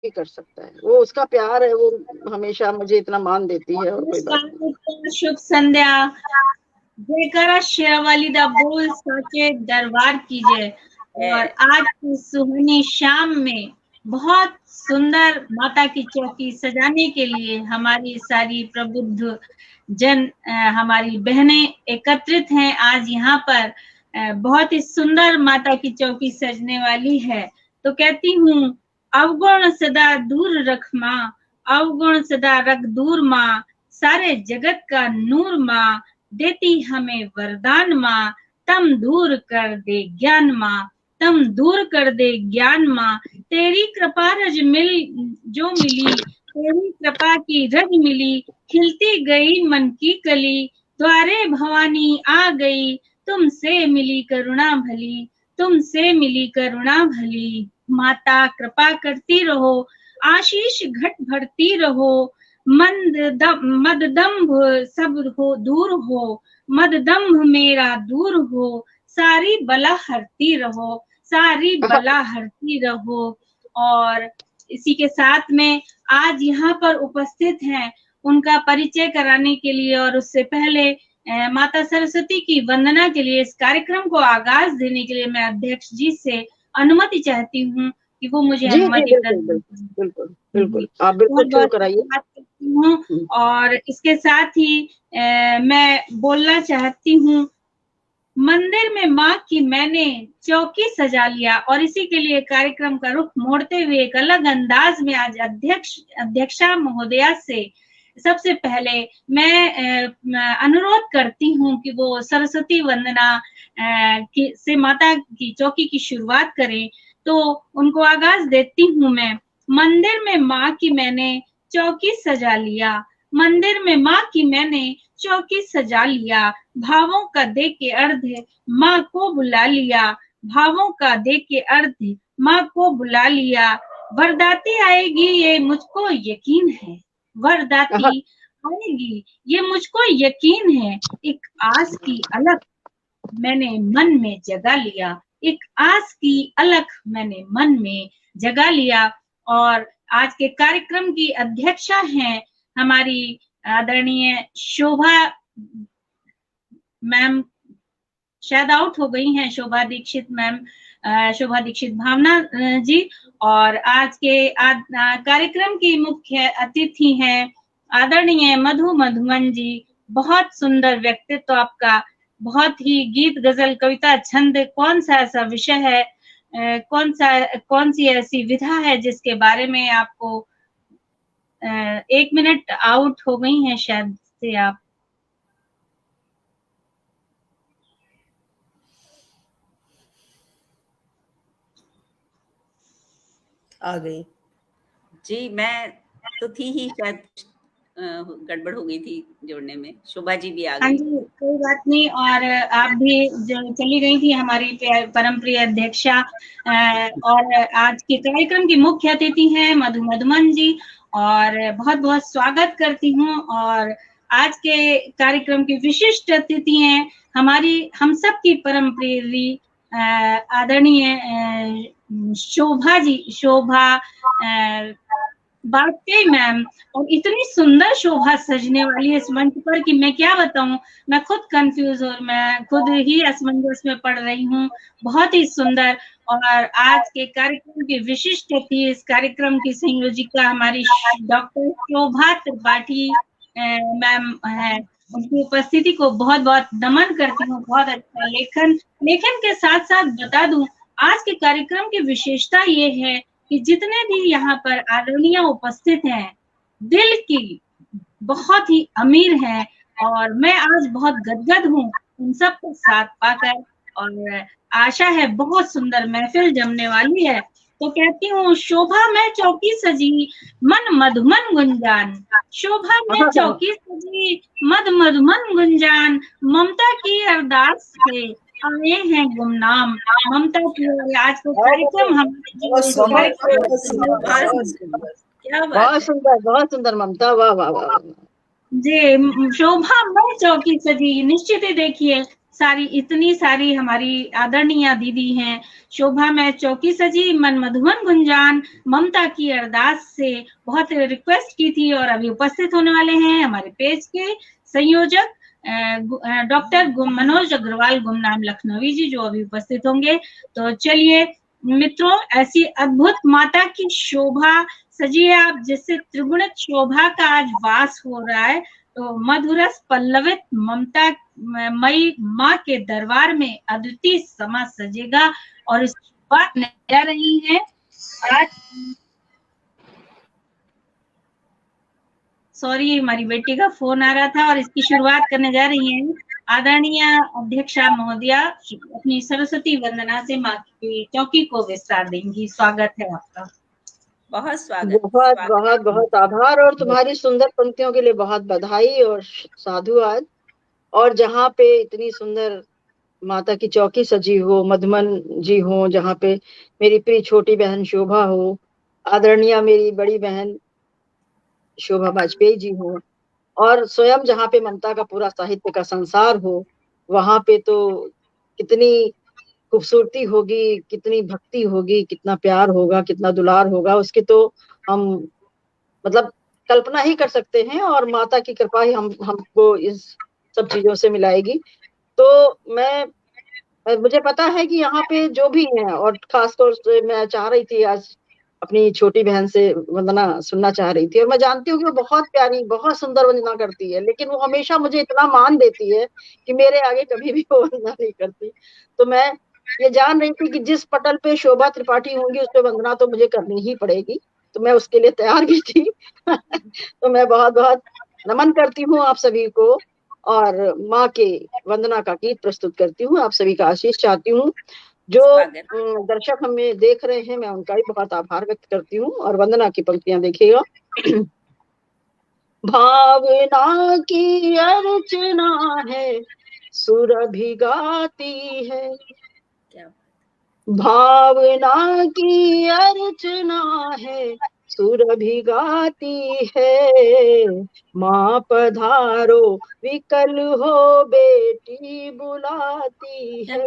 भी कर सकता है, वो उसका प्यार है, वो हमेशा मुझे इतना मान देती है और कोई बात नहीं। शुभ संध्या। जयकारा शेरावाली दा बोल साचे दरबार की जय। और आज की सुहानी शाम में बहुत सुंदर माता की चौकी सजाने के लिए हमारी सारी प्रबुद्ध जन हमारी बहनें एकत्रित हैं आज यहाँ पर। बहुत ही सुंदर माता की चौकी सजने वाली है। तो कहती हूँ, अवगुण सदा दूर रख माँ, अवगुण सदा रख दूर माँ, सारे जगत का नूर माँ, देती हमें वरदान माँ, तम दूर कर दे ज्ञान माँ, तम दूर कर दे ज्ञान माँ। तेरी कृपा रज मिल जो मिली, तेरी कृपा की रज मिली, खिलती गई मन की कली, द्वारे भवानी आ गई, तुमसे मिली करुणा भली, तुमसे मिली करुणा भली। माता कृपा करती रहो, आशीष घट भरती रहो, मद दम्भ सब हो दूर हो, मद दम्भ मेरा दूर हो, सारी बला हरती रहो, सारी बला हरती रहो। और इसी के साथ में आज यहाँ पर उपस्थित हैं, उनका परिचय कराने के लिए और उससे पहले माता सरस्वती की वंदना के लिए इस कार्यक्रम को आगाज देने के लिए मैं अध्यक्ष जी से अनुमति चाहती हूँ कि वो मुझे जी जी अनुमति बिल्कुल बिल्कुल बिल्कुल बिल्कुल, आप बिल्कुल बहुत शुरू बहुत कराइए। बात करती हूँ। और इसके साथ ही मैं बोलना चाहती हूँ, मंदिर में माँ की मैंने चौकी सजा लिया। और इसी के लिए कार्यक्रम का रुख मोड़ते हुए एक अलग अंदाज में आज अध्यक्षा महोदया से सबसे पहले मैं अनुरोध करती हूँ कि वो सरस्वती वंदना से माता की चौकी की शुरुआत करें। तो उनको आगाज देती हूँ मैं। मंदिर में माँ की मैंने चौकी सजा लिया, मंदिर में माँ की मैंने चौकी सजा लिया, भावों का दे के अर्ध माँ को बुला लिया, भावों का दे के अर्ध माँ को बुला लिया। वरदाती आएगी ये मुझको यकीन है, वरदाती आएगी ये मुझको यकीन है। एक आस की अलख मैंने मन में जगा लिया, एक आस की अलख मैंने मन में जगा लिया। और आज के कार्यक्रम की अध्यक्षा हैं हमारी आदरणीय शोभा मैम, शायद आउट हो गई हैं शोभा दीक्षित मैम, शोभा दीक्षित भावना जी। और आज के कार्यक्रम की मुख्य अतिथि हैं आदरणीय मधुमन जी। बहुत सुंदर व्यक्तित्व आपका, बहुत ही गीत गजल कविता छंद, कौन सा ऐसा विषय है, कौन सी ऐसी विधा है जिसके बारे में आपको 1 मिनट आउट हो गई हैं शायद से आप। आ गई जी, मैं तो थी ही, शायद गड़बड़ हो गई थी जोड़ने में। शोभा जी भी आ गई। हाँ जी, कोई बात नहीं। और आप भी चली गई थी हमारी परम प्रिय अध्यक्षा। और आज के कार्यक्रम की मुख्य अतिथि हैं मधुमन जी, और बहुत बहुत स्वागत करती हूँ। और आज के कार्यक्रम की विशिष्ट अतिथि हैं हमारी हम सब की परम प्रिय आदरणीय शोभा जी, शोभा वाकई मैम। और इतनी सुंदर शोभा सजने वाली है इस मंच पर कि मैं क्या बताऊं, मैं खुद कंफ्यूज और मैं खुद ही असमंजस में पड़ रही हूँ। बहुत ही सुंदर। और आज के कार्यक्रम की विशिष्ट थी, इस कार्यक्रम की संयोजिका हमारी डॉक्टर शोभा त्रिपाठी मैम है। उनकी उपस्थिति को बहुत बहुत नमन करती हूँ। बहुत अच्छा लेखन के साथ साथ बता दूं, आज के कार्यक्रम की विशेषता ये है कि जितने भी यहाँ पर आदरणीय उपस्थित हैं, दिल की बहुत ही अमीर हैं। और मैं आज बहुत गदगद हूँ उन सबको साथ पाकर। और आशा है बहुत सुंदर महफिल जमने वाली है। तो कहती हूँ, शोभा में चौकी सजी मन मधुमन गुंजान, शोभा में चौकी सजी मधुमन गुंजान, ममता की अरदास से आए हैं गुमनाम, ममता की। आज का कार्यक्रम बहुत सुंदर ममता, वाह वाह वाह जी। शोभा में चौकी सजी, निश्चित ही देखिए इतनी सारी हमारी आदरणीय दीदी हैं। शोभा में चौकी सजी, मन मधुवन गुंजान, ममता की अरदास से बहुत रिक्वेस्ट की थी और अभी उपस्थित होने वाले हैं हमारे पेज के संयोजक डॉक्टर मनोज अग्रवाल गुमनाम लखनवी जी, जो अभी उपस्थित होंगे। तो चलिए मित्रों, ऐसी अद्भुत माता की शोभा सजी है आप, जिससे त्रिगुणित शोभा का आज वास हो रहा है। तो मधुरस पल्लवित ममता मई माँ के दरबार में अद्वितीय समा सजेगा और इस बात जा रही है आज। सॉरी, हमारी बेटी का फोन आ रहा था और इसकी शुरुआत करने जा रही हैं आदरणीय अध्यक्षा महोदया अपनी सरस्वती वंदना से माँ की चौकी को विस्तार देंगी। स्वागत है आपका। बहुत स्वागत। बहुत बहुत बहुत आभार और तुम्हारी सुंदर पंक्तियों के लिए बहुत बधाई और साधुवाद। और जहाँ पे इतनी सुंदर माता की चौकी सजी हो, मधुमन जी हो, जहाँ पे मेरी प्रिय छोटी बहन शोभा हो, आदरणीय मेरी बड़ी बहन शोभा वाजपेयी जी हो, और स्वयं जहाँ पे ममता का पूरा साहित्य का संसार हो, वहां पे तो कितनी खूबसूरती होगी, कितनी भक्ति होगी, कितना प्यार होगा, कितना दुलार होगा, उसकी तो हम मतलब कल्पना ही कर सकते हैं। और माता की कृपा ही हमको इस सब चीजों से मिलाएगी। तो मुझे पता है कि यहाँ पे जो भी हैं, और खासतौर से मैं चाह रही थी आज अपनी छोटी बहन से वंदना सुनना चाह रही थी, और मैं जानती हूँ कि वो बहुत प्यारी, बहुत सुंदर वंदना करती है, लेकिन वो हमेशा मुझे इतना मान देती है कि मेरे आगे कभी भी वो वंदना नहीं करती। तो मैं ये जान रही थी कि जिस पटल पे शोभा त्रिपाठी होंगी उस पे वंदना तो मुझे करनी ही पड़ेगी, तो मैं उसके लिए तैयार भी थी। तो मैं बहुत बहुत नमन करती हूँ आप सभी को और माँ के वंदना का गीत प्रस्तुत करती हूँ। आप सभी का आशीष चाहती हूँ। जो दर्शक हमें देख रहे हैं, मैं उनका भी बहुत आभार व्यक्त करती हूँ। और वंदना की पंक्तियां देखिएगा। भावना की अर्चना है, सुरभि गाती है, भावना की अर्चना है, सुरभि गाती है, माँ पधारो विकल हो बेटी बुलाती है,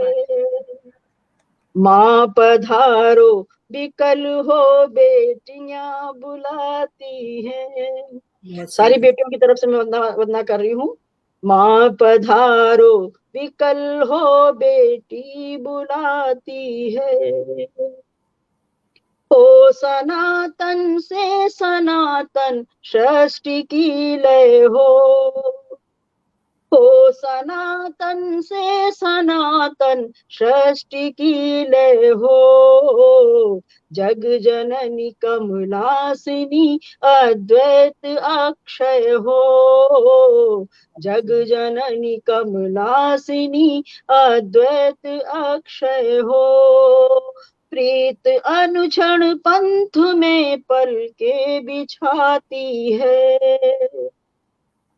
माँ पधारो विकल हो बेटियां बुलाती हैं। सारी बेटियों की तरफ से मैं वंदना कर रही हूँ। माँ पधारो विकल हो बेटी बुलाती है, हो सनातन से सनातन सृष्टि की लय हो सनातन से सनातन सृष्टि की लय हो, जग जननी कमलासिनी अद्वैत अक्षय हो, जग जननी कमलासिनी अद्वैत अक्षय हो, प्रीत अनुक्षण पंथ में पल के बिछाती है,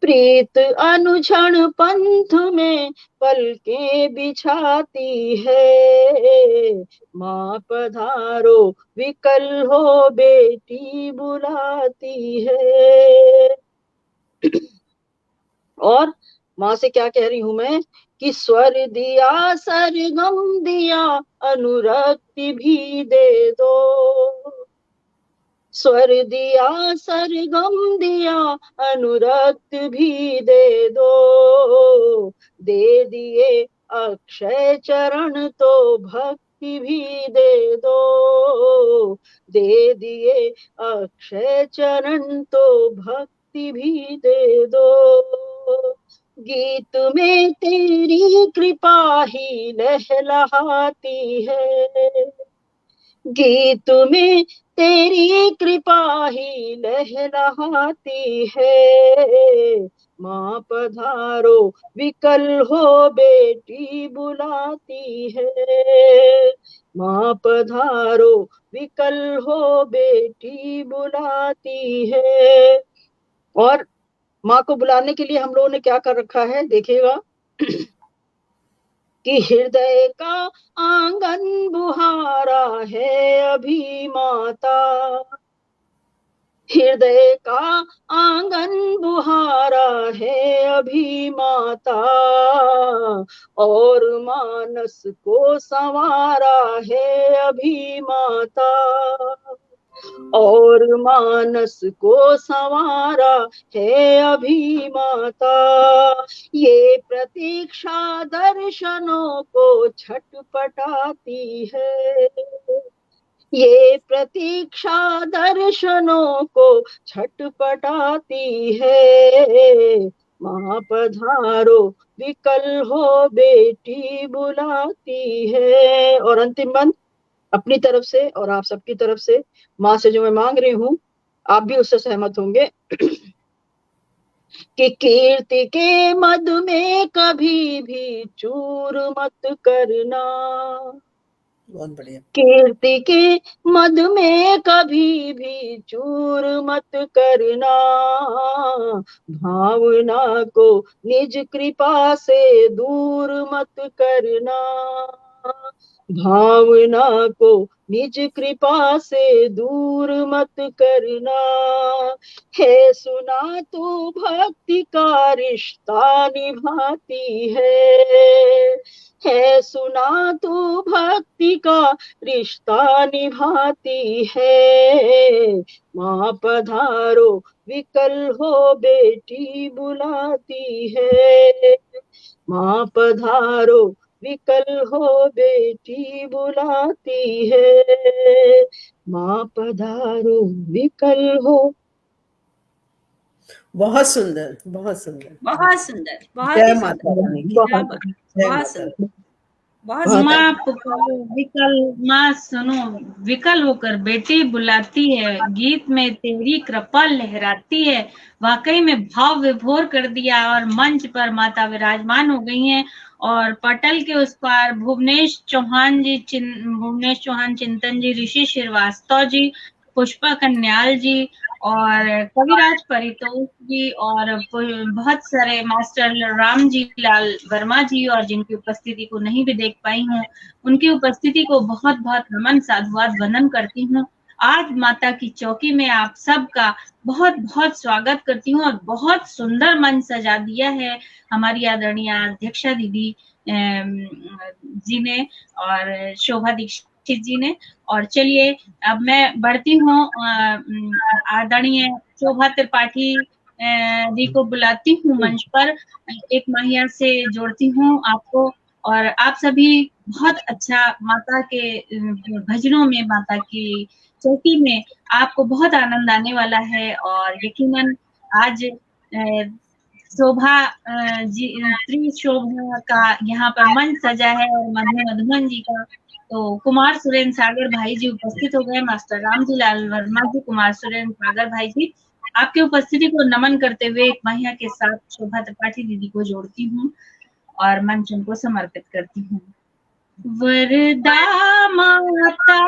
प्रीत अनुक्षण पंथ में पलके बिछाती है, माँ पधारो विकल हो बेटी बुलाती है। और माँ से क्या कह रही हूं मैं कि स्वर दिया, सरगम दिया, अनुरक्ति भी दे दो, स्वर दिया, सरगम दिया, अनुरक्त भी दे दो, दे दिए अक्षय चरण तो भक्ति भी दे दो, दे दिए अक्षय चरण तो भक्ति भी दे दो, गीत में तेरी कृपा ही लहलहाती है, गीत में तेरी कृपा ही लहलहाती है, माँ पधारो विकल हो बेटी बुलाती है, माँ पधारो विकल हो बेटी बुलाती है। और माँ को बुलाने के लिए हम लोगों ने क्या कर रखा है देखिएगा कि हृदय का आंगन बुहारा है अभी माता, हृदय हृदय का आंगन बुहारा है अभी माता, और मानस को संवारा है अभी माता, और मानस को संवारा है अभी माता। ये प्रतीक्षा दर्शनों को छटपटाती है, ये प्रतीक्षा दर्शनों को छटपटाती है। माँ पधारो विकल हो बेटी बुलाती है। और अंतिम मंत्र अपनी तरफ से और आप सबकी तरफ से माँ से जो मैं मांग रही हूँ, आप भी उससे सहमत होंगे कि कीर्ति के मद में कभी भी चूर मत करना, बहुत बढ़िया। कीर्ति के मद में कभी भी चूर मत करना, भावना को निज कृपा से दूर मत करना, भावना को निज कृपा से दूर मत करना। है सुना तू भक्ति का रिश्ता निभाती है सुना तू भक्ति का रिश्ता निभाती है। माँ पधारो विकल हो बेटी बुलाती है, माँ पधारो विकल हो बेटी बुलाती है, माँ पधारो विकल हो। बहुत सुंदर, बहुत सुंदर, बहुत सुंदर, बहुत जय ही माता सुंदर, रानी की, बहुत जय बहुत माता सुंदर, बहुत बहुत माँ सुंदर। पुकारो विकल, माँ सुनो विकल होकर बेटी बुलाती है, गीत में तेरी कृपा लहराती है। वाकई में भाव विभोर कर दिया और मंच पर माता विराजमान हो गई हैं। और पटल के उस पार भुवनेश चौहान जी, भुवनेश चौहान, चिंतन जी, ऋषि श्रीवास्तव जी, पुष्पा कन्याल जी और कविराज परितोष जी और बहुत सारे मास्टर राम जी लाल वर्मा जी, और जिनकी उपस्थिति को नहीं भी देख पाई हूँ, उनकी उपस्थिति को बहुत बहुत नमन साधुवाद वंदन करती हूँ। आज माता की चौकी में आप सबका बहुत बहुत स्वागत करती हूँ और बहुत सुंदर मंच सजा दिया है हमारी आदरणीय अध्यक्षा दीदी जी ने और शोभा दीक्षित जी ने। और चलिए अब मैं बढ़ती हूँ, आदरणीय शोभा त्रिपाठी जी को बुलाती हूँ मंच पर, एक महिला से जोड़ती हूँ आपको। और आप सभी बहुत अच्छा माता के भजनों में, माता की चौकी में आपको बहुत आनंद आने वाला है। और यकीनन आज शोभा जी, त्रिशोभा का यहाँ पर मंच सजा है और मधुमन जी का, तो कुमार सुरेंद्र सागर भाई जी उपस्थित हो गए, मास्टर राम जी लाल वर्मा जी, कुमार सुरेंद्र सागर भाई जी, आपके उपस्थिति को नमन करते हुए एक महिला के साथ शोभा त्रिपाठी दीदी को जोड़ती हूँ और मंच उनको समर्पित करती हूँ। वरदा माता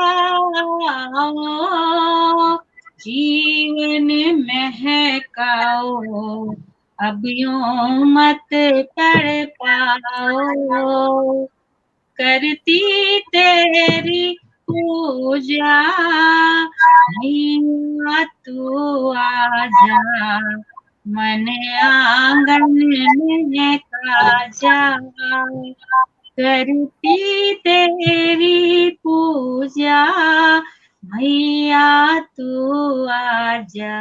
जीवन महकाओ, अब यूं मत तड़पाओ, करती तेरी पूजा मैया तू आजा, मन आंगन में काजा, करती तेरी पूजा मैया तू आजा,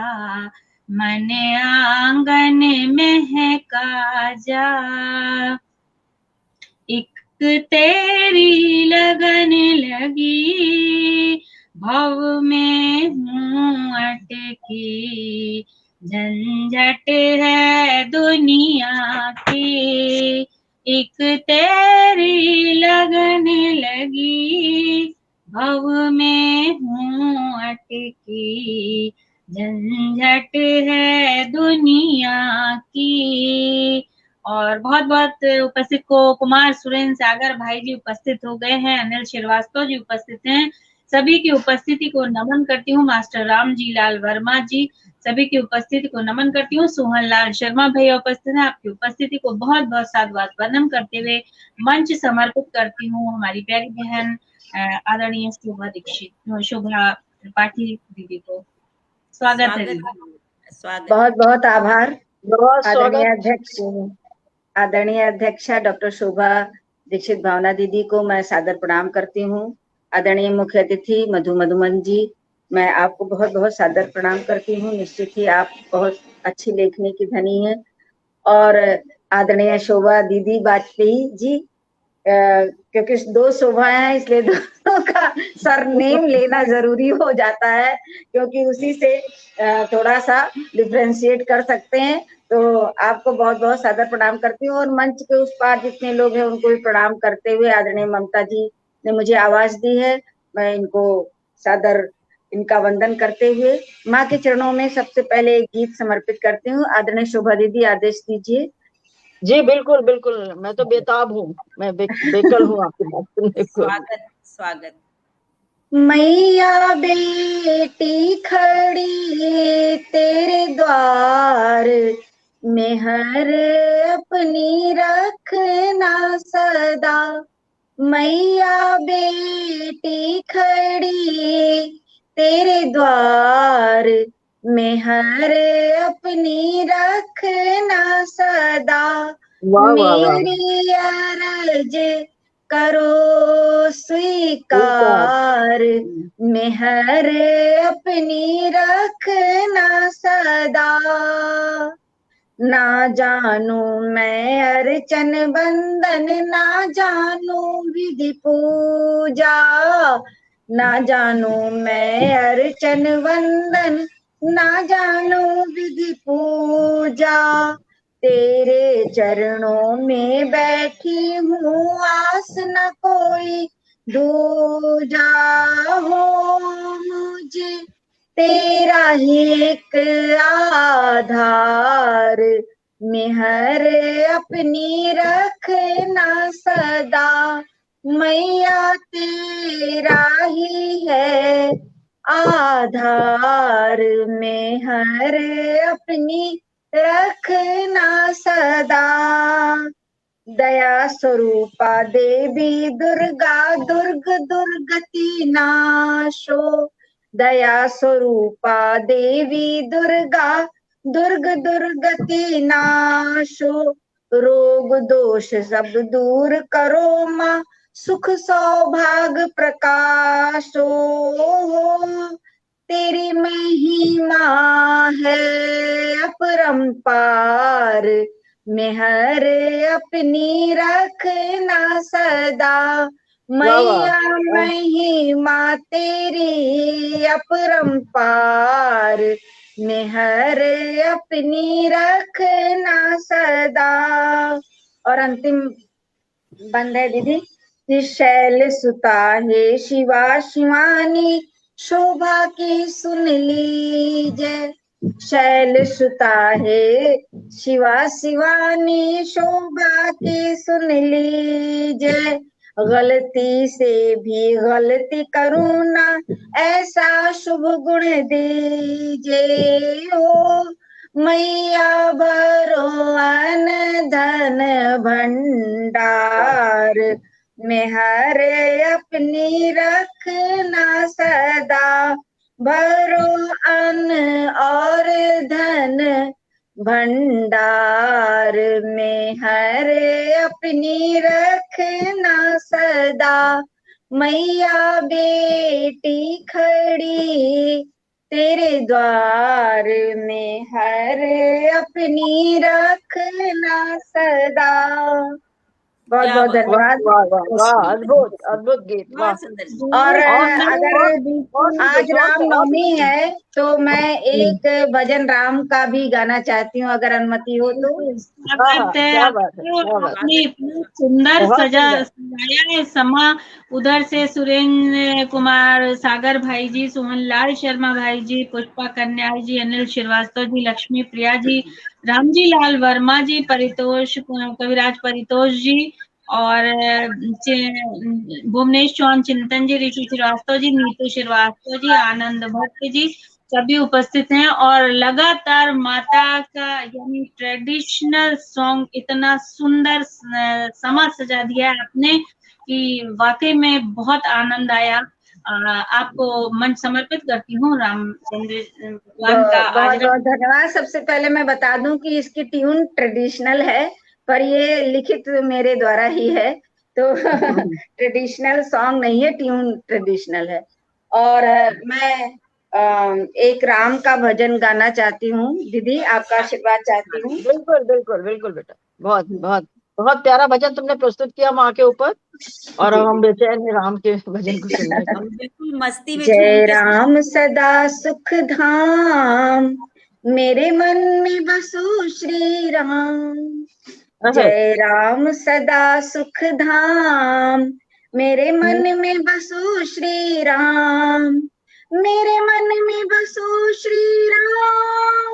मन आंगन में काजा। एक तेरी लगन लगी, भव में हूँ अटकी, झंझट है दुनिया की। एक तेरी लगन लगी, भव में हूँ अटकी, झंझट है दुनिया की। और बहुत बहुत उपस्थित को कुमार सुरेंद्र सागर भाई जी उपस्थित हो गए हैं, अनिल श्रीवास्तव जी उपस्थित हैं, सभी की उपस्थिति को नमन करती हूँ। मास्टर राम जी लाल वर्मा जी, सभी की उपस्थिति को नमन करती हूँ। सोहन लाल शर्मा भैया उपस्थित हैं, आपकी उपस्थिति को बहुत बहुत साधुवाद वंदन करते हुए मंच समर्पित करती हूँ हमारी प्यारी बहन आदरणीय शोभा त्रिपाठी दीदी को। स्वागत है। स्वागत। बहुत बहुत आभार बहुत स्वागत। आदरणीय अध्यक्षा डॉक्टर शोभा दीक्षित भावना दीदी को मैं सादर प्रणाम करती हूँ। आदरणीय मुख्य अतिथि मधुमन जी, मैं आपको बहुत बहुत सादर प्रणाम करती हूँ। निश्चित ही आप बहुत अच्छी लेखनी की धनी हैं। और आदरणीय शोभा दीदी वाजपेयी जी, क्योंकि दो शोभा है इसलिए दोनों का सरनेम लेना जरूरी हो जाता है, क्योंकि उसी से थोड़ा सा डिफ्रेंशिएट कर सकते हैं। तो आपको बहुत बहुत सादर प्रणाम करती हूँ और मंच के उस पार जितने लोग हैं उनको भी प्रणाम करते हुए, आदरणीय ममता जी ने मुझे आवाज दी है, मैं इनको सादर इनका वंदन करते हुए माँ के चरणों में सबसे पहले एक गीत समर्पित करती हूँ। आदरणीय शोभा दीदी आदेश दीजिए। जी बिल्कुल बिल्कुल, मैं तो बेताब हूँ, मैं बेकल हूँ आपकी बात सुनने को। स्वागत स्वागत। मैया बेटी खड़ी तेरे द्वार, मेहर अपनी रखना सदा। मैया बेटी खड़ी तेरे द्वार, मेहर अपनी रखना सदा। मेरी अरज करो स्वीकार, मेहर अपनी रखना सदा। ना जानू मैं अर्चन बंदन, ना जानू विधि पूजा, ना जानू मैं अर्चन वंदन, ना जानू विधि पूजा। तेरे चरणों में बैठी हूँ, आस न कोई दूजा हो मुझे तेरा ही एक आधार। मेहर अपनी रखना सदा। मैया तेरा ही है आधार, मेहर अपनी रखना सदा। दया स्वरूपा देवी दुर्गा, दुर्ग दुर्गति नाशो। दया स्वरूपा देवी दुर्गा, दुर्ग दुर्गति नाशो। रोग दोष सब दूर करो माँ, सुख सौभाग्य प्रकाशो। तेरी महिमा है अपरंपार, मेहर अपनी रखना सदा। मैया महिमा तेरी अपरंपार, मेहर अपनी रखना सदा। और अंतिम बंद है दीदी। शैल सुता है शिवा शिवानी, शोभा की सुन लीजिए। शैल सुता है शिवा शिवानी, शोभा की सुन लीजिए। गलती से भी गलती करूँ ना, ऐसा शुभ गुण दीजिए हो। मैया भरो अन धन भंडार, मेहर अपनी रखना सदा। भरो अन्न और धन भंडार, मेहर अपनी रखना सदा। मैया बेटी खड़ी तेरे द्वार, मेहर अपनी रखना सदा। बहुत बहुत धन्यवाद। वाह, अद्भुत अद्भुत गीत, वाह। बहुत सुंदर। और अगर आज रामनवमी है तो मैं एक भजन राम का भी गाना चाहती हूँ, अगर अनुमति हो तो। स्वागत है। आपने इतना सुंदर सजाया है समा। उधर से सुरेंद्र कुमार सागर भाई जी, सोहनलाल शर्मा भाई जी, पुष्पा कन्या जी, अनिल श्रीवास्तव जी, लक्ष्मी प्रिया जी, रामजी लाल वर्मा जी, परितोष कविराज परितोष जी, और भुवनेश चौहान, चिंतन जी, ऋषि श्रीवास्तव जी, नीतू श्रीवास्तव जी, आनंद भट्ट जी, सभी उपस्थित हैं। और लगातार माता का यानी ट्रेडिशनल सॉन्ग इतना सुंदर समा सजा दिया है आपने कि वाकई में बहुत आनंद आया। आपको मंच समर्पित करती हूँ रामचंद्र भगवान का बहुत आज बहुत धन्यवाद। सबसे पहले मैं बता दूं कि इसकी ट्यून ट्रेडिशनल है, पर ये लिखित मेरे द्वारा ही है, तो ट्रेडिशनल सॉन्ग नहीं है, ट्यून ट्रेडिशनल है। और मैं एक राम का भजन गाना चाहती हूँ दीदी, आपका आशीर्वाद चाहती हूँ। बिल्कुल बिल्कुल बिल्कुल बेटा, बहुत बहुत बहुत प्यारा भजन तुमने प्रस्तुत किया माँ के ऊपर, और अब हम बेचैन हैं राम के भजन को सुनने का। हम बिल्कुल मस्ती में जय राम सदा सुख धाम, मेरे मन में बसो श्री राम। जय राम सदा सुख धाम, मेरे मन में बसो श्री राम। मेरे मन में बसो श्री राम,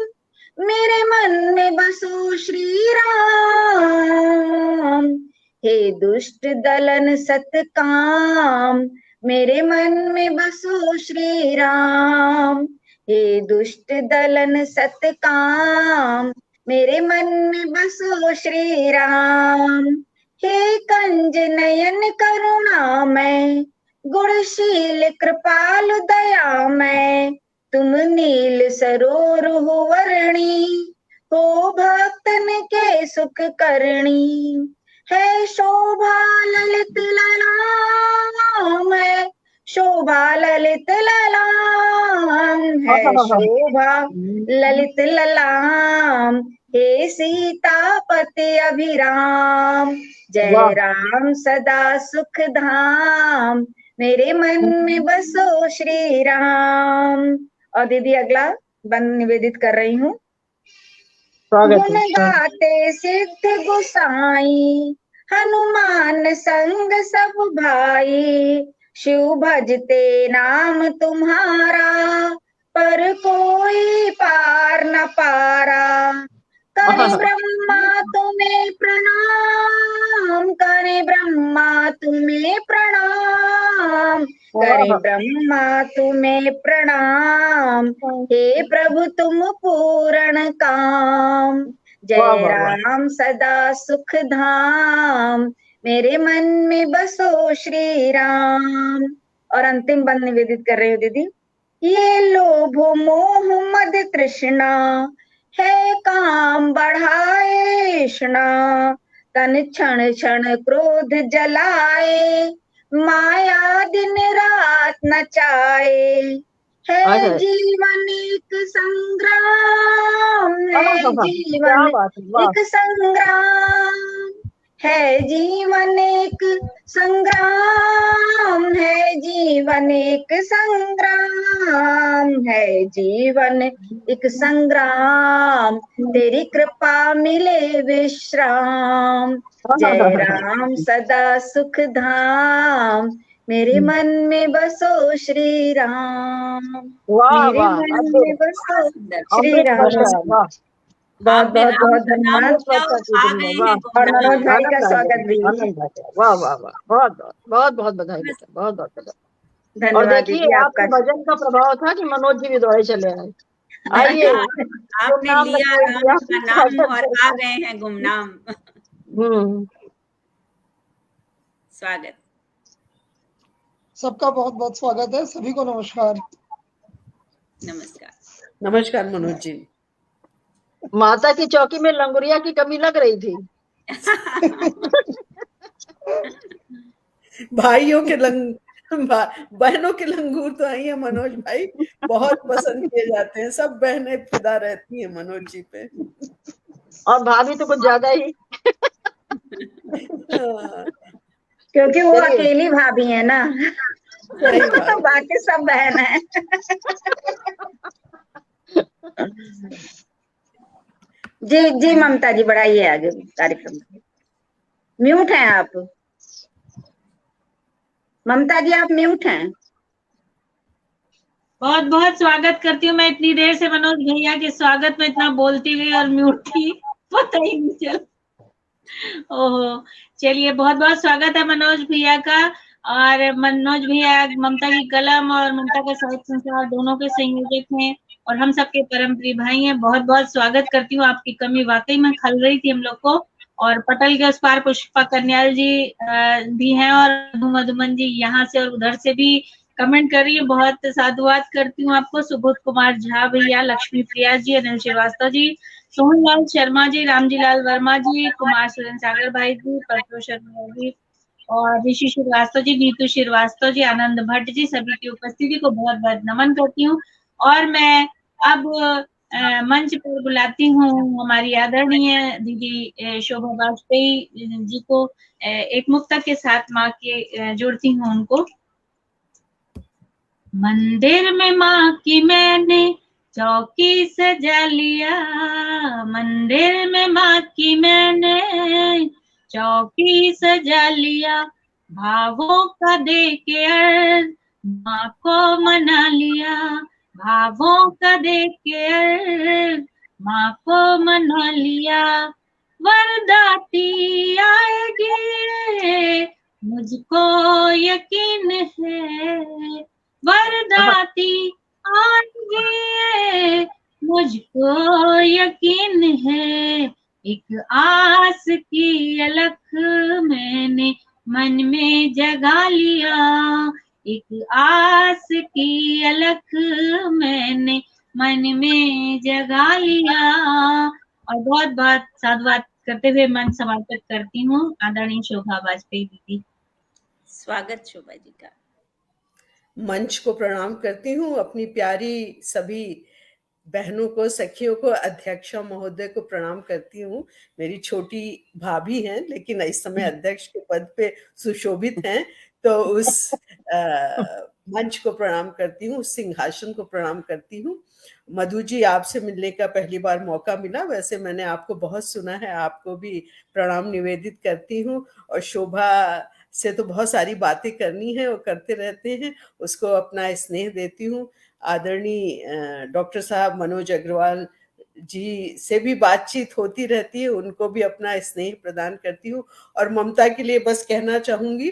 मेरे मन में बसो श्री राम। हे दुष्ट दलन सतकाम, मेरे मन में बसो श्री राम। हे दुष्ट दलन सतकाम, मेरे मन में बसो श्री राम। हे कंज नयन करुणामय, गुणशील कृपालु दयामय, तुम नील सरोवर हो वर्णी, हो भक्तन के सुख करणी। है शोभा ललित ललाम, है शोभा ललित ललाम, है शोभा ललित ललाम। हे सीतापति अभिराम, जय राम सदा सुख धाम, मेरे मन में बसो श्री राम। और दीदी अगला बंद निवेदित कर रही हूँ। गुण गाते सिद्ध गोसाई, हनुमान संग सब भाई, शिव भजते नाम तुम्हारा, पर कोई पार न पारा। करे ब्रह्मा तुम्हें प्रणाम, करे ब्रह्मा तुम्हें प्रणाम, करे ब्रह्मा तुम्हें प्रणाम। हे प्रभु तुम पूर्ण काम, जय राम सदा सुख धाम, मेरे मन में बसो श्री राम। और अंतिम बंद निवेदित कर रही हूँ दीदी। ये लोभ मोह मद तृष्णा, है काम बढ़ाए तृष्णा, तन क्षण क्षण क्रोध जलाए, माया दिन रात नचाए। है जीवन एक संग्राम, है जीवन एक संग्राम, है जीवन एक संग्राम, है जीवन एक संग्राम, है जीवन एक संग्राम। तेरी कृपा मिले विश्राम, जय राम सदा सुख धाम, मेरे मन में बसो श्री राम। मेरे मन में बसो श्री राम। बहुत बहुत बहुत धन्यवाद। और मनोज भाई का स्वागत भी। वाह वाह वाह, बहुत बहुत बहुत बहुत बधाई बेटा, बहुत बहुत बधाई। और धन्यवाद देखिए दीदी, आपके भजन का प्रभाव था कि मनोज जी भी दौड़े चले आए। आइए, आपने लिया राम का नाम और आ गए हैं गुमनाम। स्वागत, सबका बहुत बहुत स्वागत है। सभी को नमस्कार। नमस्कार। नमस्कार मनोज जी। माता की चौकी में लंगुरिया की कमी लग रही थी। भाइयों के बहनों के लंगूर तो आई है मनोज भाई, बहुत पसंद किए जाते हैं, सब बहनें फिदा रहती हैं मनोज जी पे। और भाभी तो कुछ ज्यादा ही। क्योंकि वो अकेली भाभी है ना, बाकी सब बहन है। जी जी ममता जी, बढ़ाइए आगे कार्यक्रम। म्यूट हैं आप ममता जी, आप म्यूट हैं। बहुत बहुत स्वागत करती हूँ मैं। इतनी देर से मनोज भैया के स्वागत में इतना बोलती हुई और म्यूट थी, पता ही नहीं चला। ओहो, चलिए बहुत बहुत स्वागत है मनोज भैया का। और मनोज भैया ममता की कलम और ममता का साहित्य संसार दोनों के संयोजक हैं और हम सबके परम प्रिय भाई हैं। बहुत बहुत स्वागत करती हूँ। आपकी कमी वाकई में खल रही थी हम लोग को। और पटल के उस पार पुष्पा कन्याल जी भी हैं और मधुमन जी यहाँ से और उधर से भी कमेंट कर रही है। बहुत साधुवाद करती हूँ आपको। सुबोध कुमार झा भैया, लक्ष्मी प्रिया जी, अनिल श्रीवास्तव जी, सोहन लाल शर्मा जी, रामजी लाल वर्मा जी, कुमार सुरेंद्र सागर भाई जी, परतो शर्मा जी और ऋषि श्रीवास्तव जी, नीतू श्रीवास्तव जी, आनंद भट्ट जी, सभी की उपस्थिति को बहुत बहुत नमन करती हूँ। और मैं अब मंच पर बुलाती हूँ हमारी आदरणीय दीदी शोभा वाजपेयी जी को। एक मुक्ता के साथ माँ के जोड़ती हूँ उनको। मंदिर में माँ की मैंने चौकी सजा लिया, मंदिर में माँ की मैंने चौकी सजा लिया, भावों का दे के अर्ज माँ को मना लिया, भावों का दे के अर्ज माँ को मना लिया। वरदाती आएगी मुझको यकीन है, वरदाती आएगी मुझको यकीन है, एक आस की अलख मैंने मन में जगा लिया, एक आस की अलख मैंने मन में जगा लिया। और बहुत बहुत साधुवाद करते हुए मन समर्पित करती हूँ आदरणीय शोभा वाजपेयी दीदी। स्वागत शोभा जी का। मंच को प्रणाम करती हूँ, अपनी प्यारी सभी बहनों को, सखियों को, अध्यक्षा महोदय को प्रणाम करती हूँ। मेरी छोटी भाभी हैं लेकिन इस समय अध्यक्ष के पद पे सुशोभित हैं, तो उस मंच को प्रणाम करती हूँ, उस सिंहासन को प्रणाम करती हूँ। मधु जी, आपसे मिलने का पहली बार मौका मिला, वैसे मैंने आपको बहुत सुना है, आपको भी प्रणाम निवेदित करती हूँ। और शोभा से तो बहुत सारी बातें करनी है और करते रहते हैं, उसको अपना स्नेह देती हूँ। आदरणीय डॉक्टर साहब मनोज अग्रवाल जी से भी बातचीत होती रहती है, उनको भी अपना स्नेह प्रदान करती हूँ। और ममता के लिए बस कहना चाहूंगी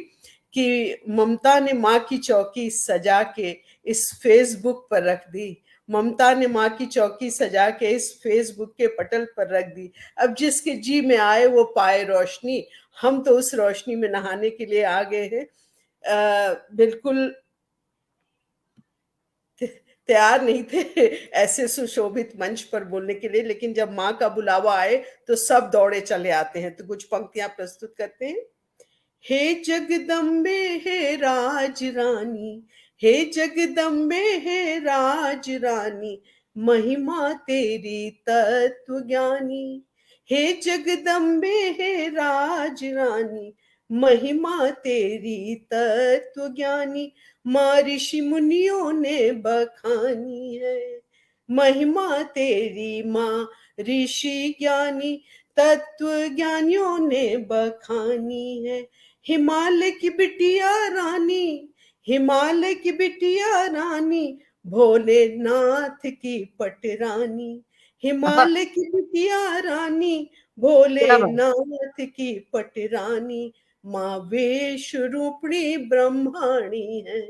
कि ममता ने माँ की चौकी सजा के इस फेसबुक पर रख दी, ममता ने माँ की चौकी सजा के इस फेसबुक के पटल पर रख दी। अब जिसके जी में आए वो पाए रोशनी, हम तो उस रोशनी में नहाने के लिए आ गए हैं। बिल्कुल तैयार नहीं थे ऐसे सुशोभित मंच पर बोलने के लिए, लेकिन जब माँ का बुलावा आए तो सब दौड़े चले आते हैं। तो कुछ पंक्तियां प्रस्तुत करते हैं। हे जगदम्बे हे राज रानी, हे जगदम्बे हे राज रानी, महिमा तेरी तत्व ज्ञानी, हे जगदम्बे हे राज रानी, महिमा तेरी तत्व ज्ञानी, माँ ऋषि मुनियों ने बखानी है, महिमा तेरी माँ ऋषि ज्ञानी, तत्व ज्ञानियों ने बखानी है। हिमालय की बिटिया रानी, हिमालय की बिटिया रानी, भोलेनाथ की पटरानी, हिमालय की बिटिया रानी, भोलेनाथ की पटरानी, माँ विश्वरूपिणी ब्रह्माणी है,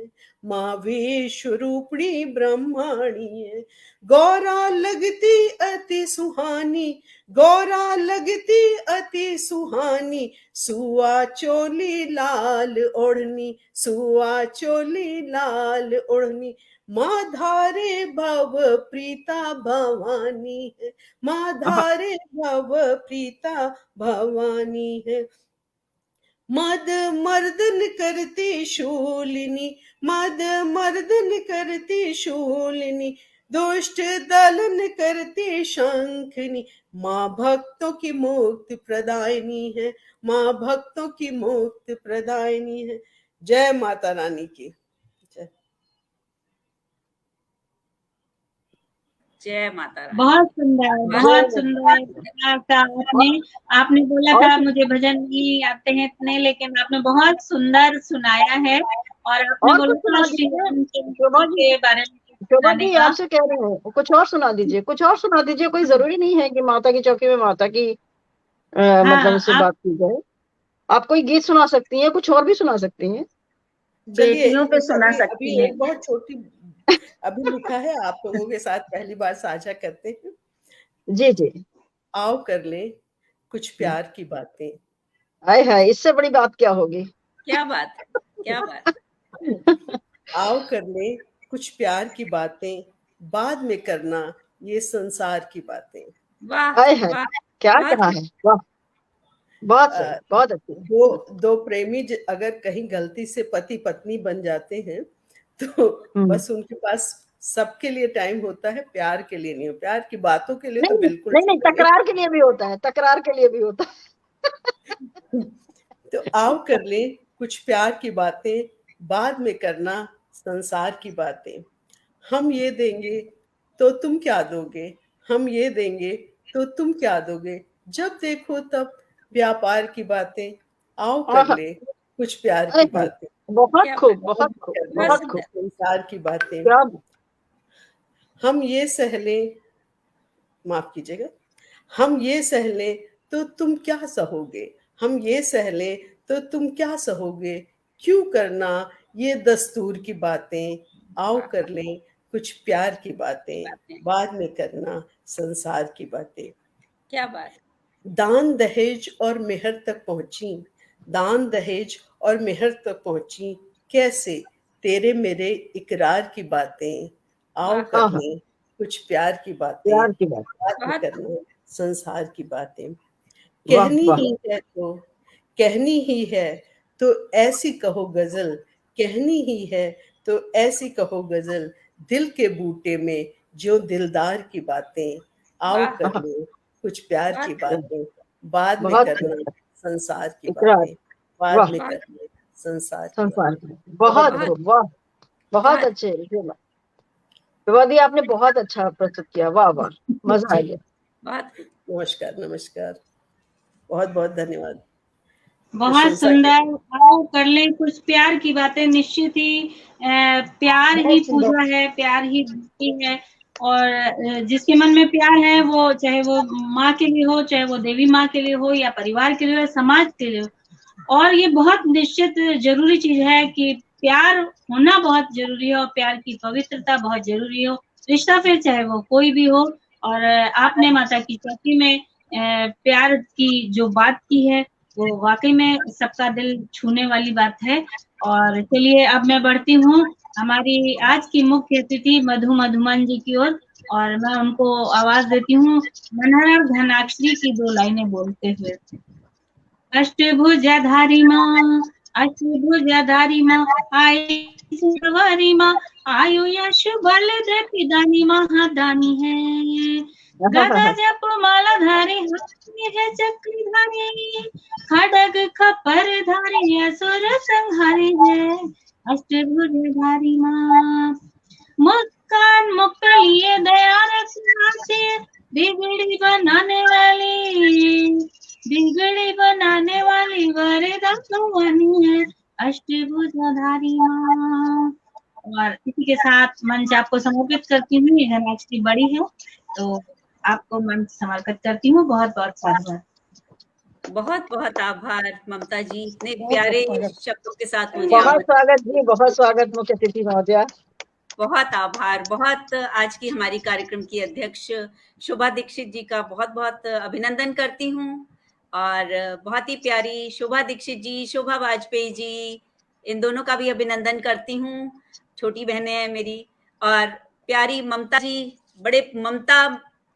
माँ विश्वरूपिणी ब्रह्माणी है। गौरा लगती अति सुहानी, गौरा लगती अति सुहानी, सुआ चोली लाल ओढ़नी, सुआ चोली लाल ओढ़नी, माँ धारे भव प्रीता भवानी है, माँ धारे भव प्रीता भवानी है। मद मर्दन करती शूलिनी, मद मर्दन करती शूलिनी, दुष्ट दलन करती शंखनी, माँ भक्तों की मुक्ति प्रदायनी है, माँ भक्तों की मुक्ति प्रदायनी है। जय माता रानी की जय। जय माता रानी। बहुत सुंदर, बहुत सुंदर आपने बोला था मुझे भजन नहीं आते हैं इतने, लेकिन आपने बहुत सुंदर सुनाया है। और आपने बोला श्री राम के बारे में शोभा जी आपसे कह रहे हैं कुछ और सुना दीजिए, कुछ और सुना दीजिए। कोई जरूरी नहीं है कि माता की चौकी में माता की मतलब उससे बात की जाए। आप कोई गीत सुना सकती हैं, कुछ और भी सुना सकती हैं। बेटियों पे सुना सकती हैं। एक बहुत छोटी अभी लिखा है, आप लोगों के साथ पहली बार साझा करते हैं। जी जी, आओ कर ले कुछ प्यार की बातें। हाय हाय, इससे बड़ी बात क्या होगी। क्या बात, क्या बात। आओ कर ले कुछ प्यार की बातें, बाद में करना ये संसार की बातें। वाह हाय हाय, वाह, क्या बहुत कहा है, वाह, बहुत सही, बहुत अच्छी। दो प्रेमी अगर कहीं गलती से पति पत्नी बन जाते हैं तो बस उनके पास सबके लिए टाइम होता है, प्यार के लिए नहीं। प्यार की बातों के लिए तो नहीं बिल्कुल नहीं नहीं, समय तकरार के लिए भी होता है, तकरार के लिए भी होता है। तो आओ कर ले कुछ प्यार की बातें, बाद में करना संसार की बातें। हम ये देंगे तो तुम क्या दोगे, हम ये देंगे तो तुम क्या दोगे, जब देखो तब व्यापार की बातें। आओ कर आहा, ले कुछ प्यार हाय की हाय, बातें, बहुत क्या खूब, बात, बहुत खूब, बहुत बहुत सुंदर। खूब, संसार की बातें। क्या हम ये सह लें, माफ कीजिएगा, हम ये सह लें तो तुम क्या सहोगे, हम ये सह लें तो तुम क्या सहोगे, क्यों करना ये दस्तूर की बातें। आओ कर लें कुछ प्यार की बातें, बाद में करना संसार की बातें। क्या बात, दान दहेज और मेहर तक पहुंची, दान दहेज और मेहर तक पहुंची, कैसे तेरे मेरे इकरार की बातें। आओ वाह, कर आहा, लें कुछ प्यार की बातें, प्यार की बात, बात में बहुत करना संसार की बातें। वाह वाह, कहनी ही है तो ऐसी कहो गजल, कहनी ही है तो ऐसी कहो गजल, दिल के बूटे में जो दिलदार की बातें। आओ वाह, कर ले कुछ प्यार की बहुत बातें, बाद में बहुत करना संसार की इकरार, बातें, बाद वाह, में बहुत करना संसार की संसार बातें। की, बहुत बहुत खूब, वाह, बहुत बहुत अच्छे। विवादी, आपने बहुत अच्छा प्रस्तुत किया, वाह वाह, मजा आ जी, गया। बहुत नमस्कार नमस्कार, बहुत बहुत धन्यवाद बहुत प्रशंसा के लिए। सुंदर। आओ कर ले कुछ प्यार की बातें। निश्चित ही प्यार ही बहुत सुंदर, पूजा है, प्यार ही भक्ति है। और जिसके मन में प्यार है, वो चाहे वो माँ के लिए हो, चाहे वो देवी माँ के लिए हो, या परिवार के लिए हो, समाज के लिए हो। और ये बहुत निश्चित जरूरी चीज है कि प्यार होना बहुत जरूरी है, और प्यार की पवित्रता बहुत जरूरी हो। रिश्ता फिर चाहे वो कोई भी हो। और आपने माता की चौकी में प्यार की जो बात की है, वो वाकई में सबका दिल छूने वाली बात है। और चलिए अब मैं बढ़ती हूँ हमारी आज की मुख्य अतिथि मधु मधुमन जी की ओर। और मैं उनको आवाज देती हूँ मनहर धनाक्षरी की 2 लाइनें बोलते हुए। अष्टभुजाधारी माँ, अष्टभुजाधारी माँ, आई सवारी माँ, आयु यश बल प्रदानी महादानी है। गदा जप माला धारी, हाथी है चक्रधारी, खड़ग खपर धारी, असुर संहारी है। अष्टभुजाधारी माँ, मुस्कान मुक्त लिए दया रखना से, बिगड़ी बनाने वाली, बिगड़ी बनाने वाली वरदानी है। अष्टभुजाधारी माँ। और इसी के साथ मंच आपको समर्पित करती हूँ। यह धनाक्षरी बड़ी है, तो आपको मंच समर्पित करती हूँ। बहुत बहुत साधुवाद। बहुत बहुत आभार ममता जी, इतने बहुत प्यारे स्वागत, शब्दों के साथ मुझे बहुत आमंत्रित। स्वागत जी, बहुत स्वागत मुख्य अतिथि महोदया। बहुत आभार। बहुत आज की हमारी कार्यक्रम की अध्यक्ष शोभा दीक्षित जी का बहुत बहुत अभिनंदन करती हूँ। और बहुत ही प्यारी शोभा दीक्षित जी, शोभा वाजपेयी जी, इन दोनों का भी अभिनंदन करती हूँ। छोटी बहनें हैं मेरी। और प्यारी ममता जी, बड़े ममता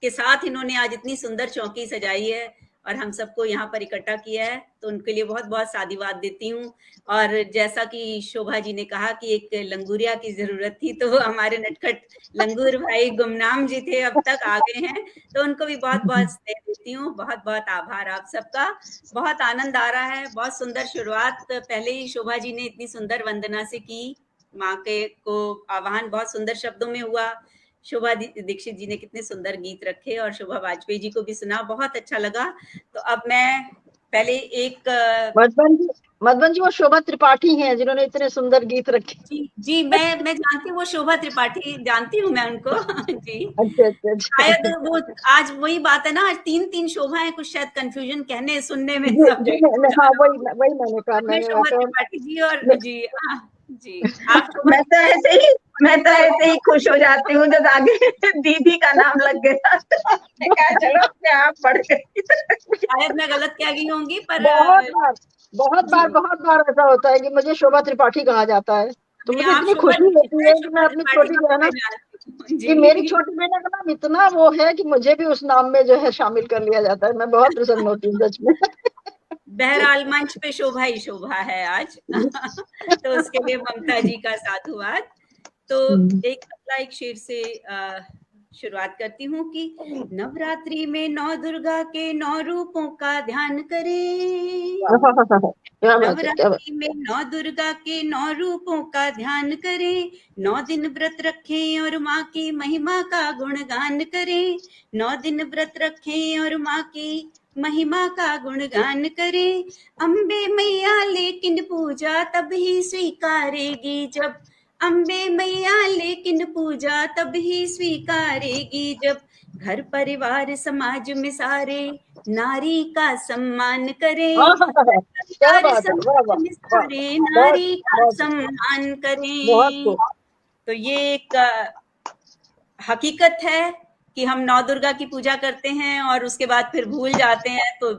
के साथ इन्होंने आज इतनी सुंदर चौकी सजाई है और हम सबको यहाँ पर इकट्ठा किया है, तो उनके लिए बहुत बहुत साधुवाद देती हूँ। और जैसा कि शोभा जी ने कहा कि एक लंगूरिया की जरूरत थी, तो हमारे नटखट लंगूर भाई गुमनाम जी थे, अब तक आ गए हैं, तो उनको भी बहुत बहुत स्नेह देती हूँ। बहुत बहुत आभार आप सबका। बहुत आनंद आ रहा है। बहुत सुंदर शुरुआत पहले ही शोभा जी ने इतनी सुंदर वंदना से की। माँ के को आह्वान बहुत सुंदर शब्दों में हुआ। शोभा दीक्षित जी ने कितने सुंदर गीत रखे और शोभा वाजपेयी जी को भी सुना, बहुत अच्छा लगा। तो अब मैं पहले एक मधुबन जी वो शोभा त्रिपाठी हैं जिन्होंने इतने सुंदर गीत रखे। जी मैं जानती हूँ, वो शोभा त्रिपाठी जानती हूँ मैं उनको। जी, अच्छा अच्छा अच्छा, शायद वो आज वही बात है ना, आज 3 शोभा है, कुछ शायद कंफ्यूजन कहने सुनने में जी सब जी, जगह। हाँ वही मैंने कहा, मैं मैंने शोभा कहा त्रिपाठी जी और जी जी आप शोभा मैं तो ऐसे ही खुश हो जाती हूँ जब आगे दीदी का नाम लग गया। मैं कहा चलो अपने आप बढ़ गई। शायद मैं गलत कह गई होंगी, पर बहुत बार जी बहुत बार ऐसा होता है कि मुझे शोभा त्रिपाठी कहा जाता है। तो मुझे आप इतनी शोभा खुशी होती है कि मैं अपनी छोटी दीक्षित बहना जी कि मेरी छोटी बहना का नाम इतना वो है कि मुझे भी उस नाम में जो है शामिल कर लिया जाता है। मैं बहुत प्रसन्न होती हूँ सच में। बहरहाल मंच पे शोभा ही शोभा है आज तो उसके लिए ममता जी का साधुवाद। तो एक शेर से शुरुआत करती हूँ कि नवरात्रि में 9 दुर्गा के 9 रूपों का ध्यान करें। क्या बात है, क्या बात। नवरात्रि में 9 दुर्गा के 9 रूपों का ध्यान करें, 9 दिन व्रत रखें और माँ की महिमा का गुणगान करें। 9 दिन व्रत रखें और माँ की महिमा का गुणगान करें। अम्बे मैया लेकिन पूजा तब ही स्वीकारेगी जब, अम्बे मैया लेकिन पूजा तब ही स्वीकारेगी जब घर परिवार समाज में सारे नारी का सम्मान करें। क्या बात है, वाह वाह वाह, सारे बहुत नारी का बहुत सम्मान बहुत करें। खूब। तो ये एक हकीकत है कि हम 9 दुर्गा की पूजा करते हैं और उसके बाद फिर भूल जाते हैं। तो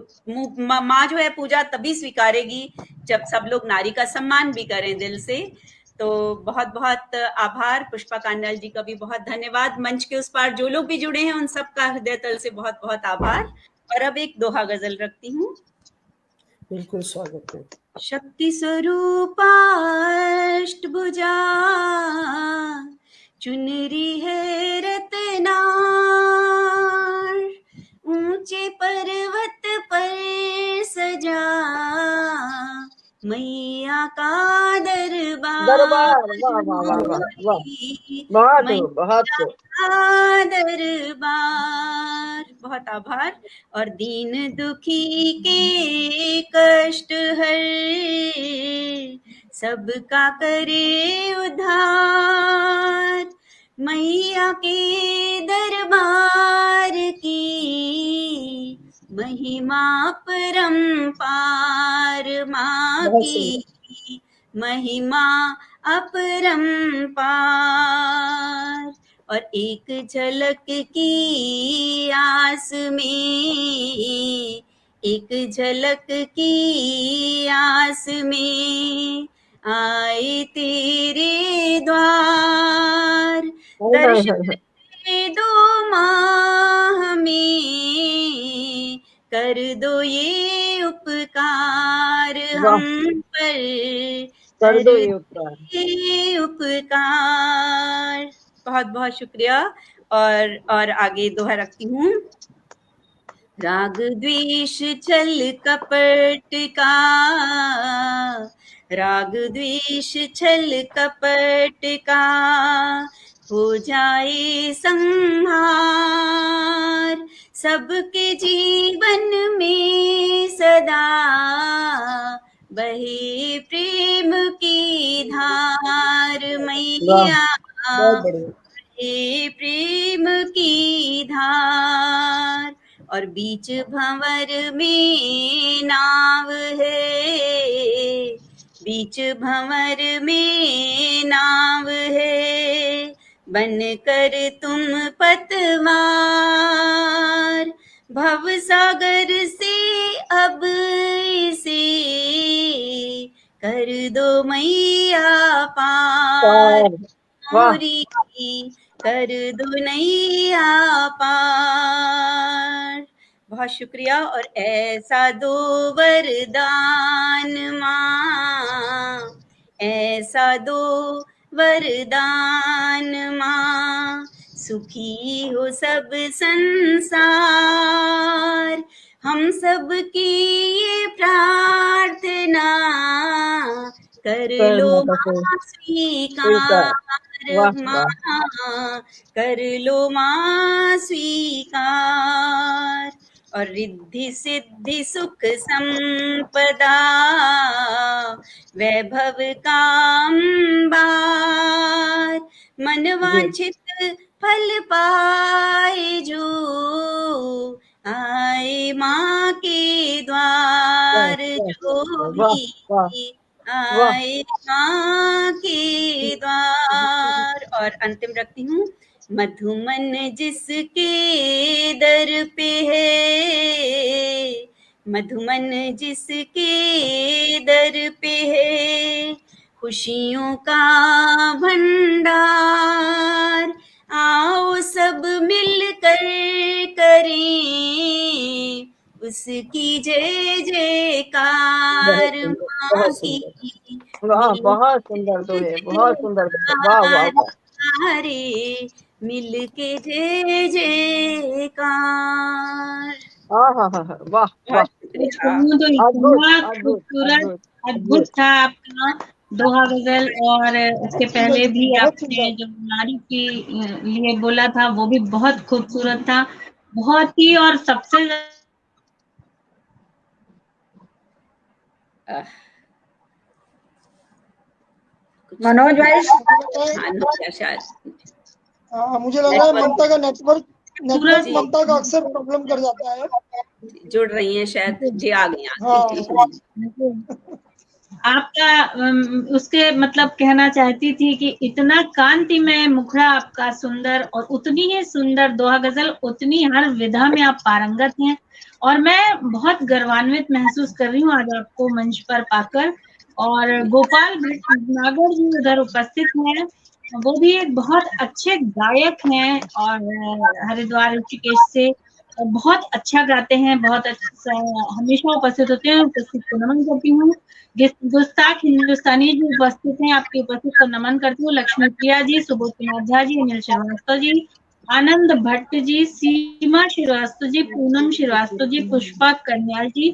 माँ जो है पूजा तभी स्वीकारेगी जब सब लोग नारी का सम्मान भी करें दिल से। तो बहुत बहुत आभार। पुष्पा कांडल जी का भी बहुत धन्यवाद। मंच के उस पार जो लोग भी जुड़े हैं उन सबका हृदय तल से बहुत बहुत आभार। और अब एक दोहा गजल रखती हूँ। बिल्कुल स्वागत है। शक्ति स्वरूपा अष्टभुजा, चुनरी है रत्नार, ऊंचे पर्वत पर सजा मैया का दरबार। दरबार, वाह वाह वाह वाह वाह, बहुत मैया बहुत खूब। का दरबार। बहुत आभार। और दीन दुखी के कष्ट हर, सबका करे उद्धार। मैया के दरबार की महिमा परंपार, माँ की महिमा अपरंपार। और एक झलक की आस में, एक झलक की आस में आए तेरे द्वार। दर्शन दे दो माँ हमें, कर दो ये उपकार हम पर, कर दो ये उपकार। बहुत बहुत शुक्रिया। और आगे दोहा रखती हूँ। राग द्वेष छल कपट का, राग द्वेष छल कपट का हो जाए संहार। सबके जीवन में सदा बहे प्रेम की धार मैया, बहे प्रेम की धार। और बीच भंवर में नाव है, बीच भंवर में नाव है, बनकर तुम पतवार। भव सागर से अब इसे कर दो मैया पार, मोरी कर दो नैया पार। बहुत शुक्रिया। और ऐसा दो वरदान माँ, ऐसा दो वरदान माँ, सुखी हो सब संसार। हम सब की ये प्रार्थना कर लो माँ स्वीकार, माँ कर लो माँ स्वीकार। और रिद्धि सिद्धि सुख संपदा वैभव कामबार, मनवांछित फल पाए जो आए माँ के द्वार। जो भी आए माँ के द्वार। और अंतिम रखती हूँ। मधुमन जिसके दर पे है, मधुमन जिसके दर पे है, खुशियों का भंडार। आओ सब मिलकर करें उसकी जय जयकार, माँ की वाह, बहुत सुंदर दोहे, बहुत सुंदर दोहे, वाह वाह वाह। रे मिलके जय जयकार। हाँ हाँ हाँ हाँ, वाह वाह, सुनो तो अद्भुत इतना अद्भुत खूबसूरत अद्भुत अद्भुत अद्भुत। था आपका दोहा गजल, और उसके पहले भी बहुत आपने सुंदर। जो नारी के लिए बोला था वो भी बहुत खूबसूरत था, बहुत ही। और सबसे मनोज भाई, हाँ नोटिया शायद हाँ, मुझे लग रहा है ममता का नेटवर्क सूरज ममता का अक्सर प्रॉब्लम कर जाता है। जुड़ रही हैं शायद जी, आ गई हाँ आपका उसके मतलब कहना चाहती थी कि इतना कांतिमय मुखड़ा आपका सुंदर, और उतनी ही सुंदर दोहा गजल, उतनी हर विधा में आप पारंगत हैं। और मैं बहुत गर्वान्वित महसूस कर रही हूँ आज आपको मंच पर पाकर। और गोपाल भटनागर जी उधर उपस्थित हैं, वो भी एक बहुत अच्छे गायक हैं, और हरिद्वार ऋषिकेश से बहुत अच्छा गाते हैं, बहुत अच्छा, हमेशा उपस्थित होते हैं। उपस्थित को नमन करती हूँ। गुस्ताख हिंदुस्तानी जी उपस्थित हैं, आपकी उपस्थित को नमन करती हूँ। लक्ष्मी प्रिया जी, सुबोध कुमार झा जी, अनिल श्रीवास्तव जी, आनंद भट्ट जी, सीमा श्रीवास्तव जी, पूनम श्रीवास्तव जी, पुष्पा कन्याल जी,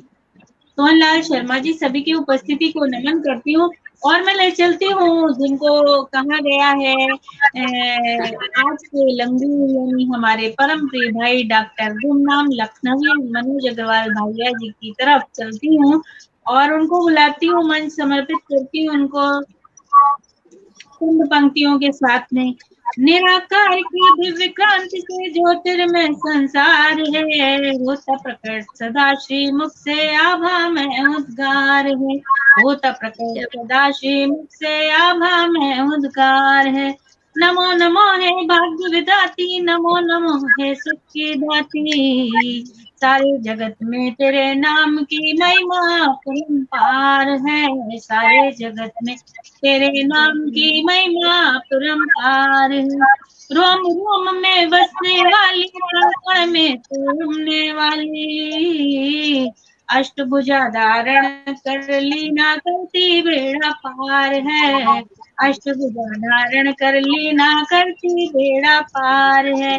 सोहनलाल शर्मा जी, सभी की उपस्थिति को नमन करती हूँ। और मैं ले चलती हूँ जिनको कहा गया है आज के लंबी, यानी हमारे परम प्रिय भाई डॉक्टर गुमनाम लखनवी मनोज अग्रवाल भैया जी की तरफ चलती हूँ, और उनको बुलाती हूँ, मंच समर्पित करती हूँ उनको कुंद पंक्तियों के साथ में। निराकार की दिव्य क्रांति से ज्योतिर्मय संसार है, होता प्रकट सदा श्री मुख से आभा में उद्गार है, होता प्रकट सदा श्री मुख से आभा में उद्गार है। नमो नमो है भाग्य विधाती, नमो नमो है सुख की दाती, सारे जगत में तेरे नाम की महिमा परम्पार है, सारे जगत में तेरे नाम की महिमा परम्पार है। रोम रोम में बसने वाली, कण में घूमने वाली, अष्टभुजा धारण कर लीना करती बेड़ा पार है, अष्टभुजा धारण कर लीना करती बेड़ा पार है।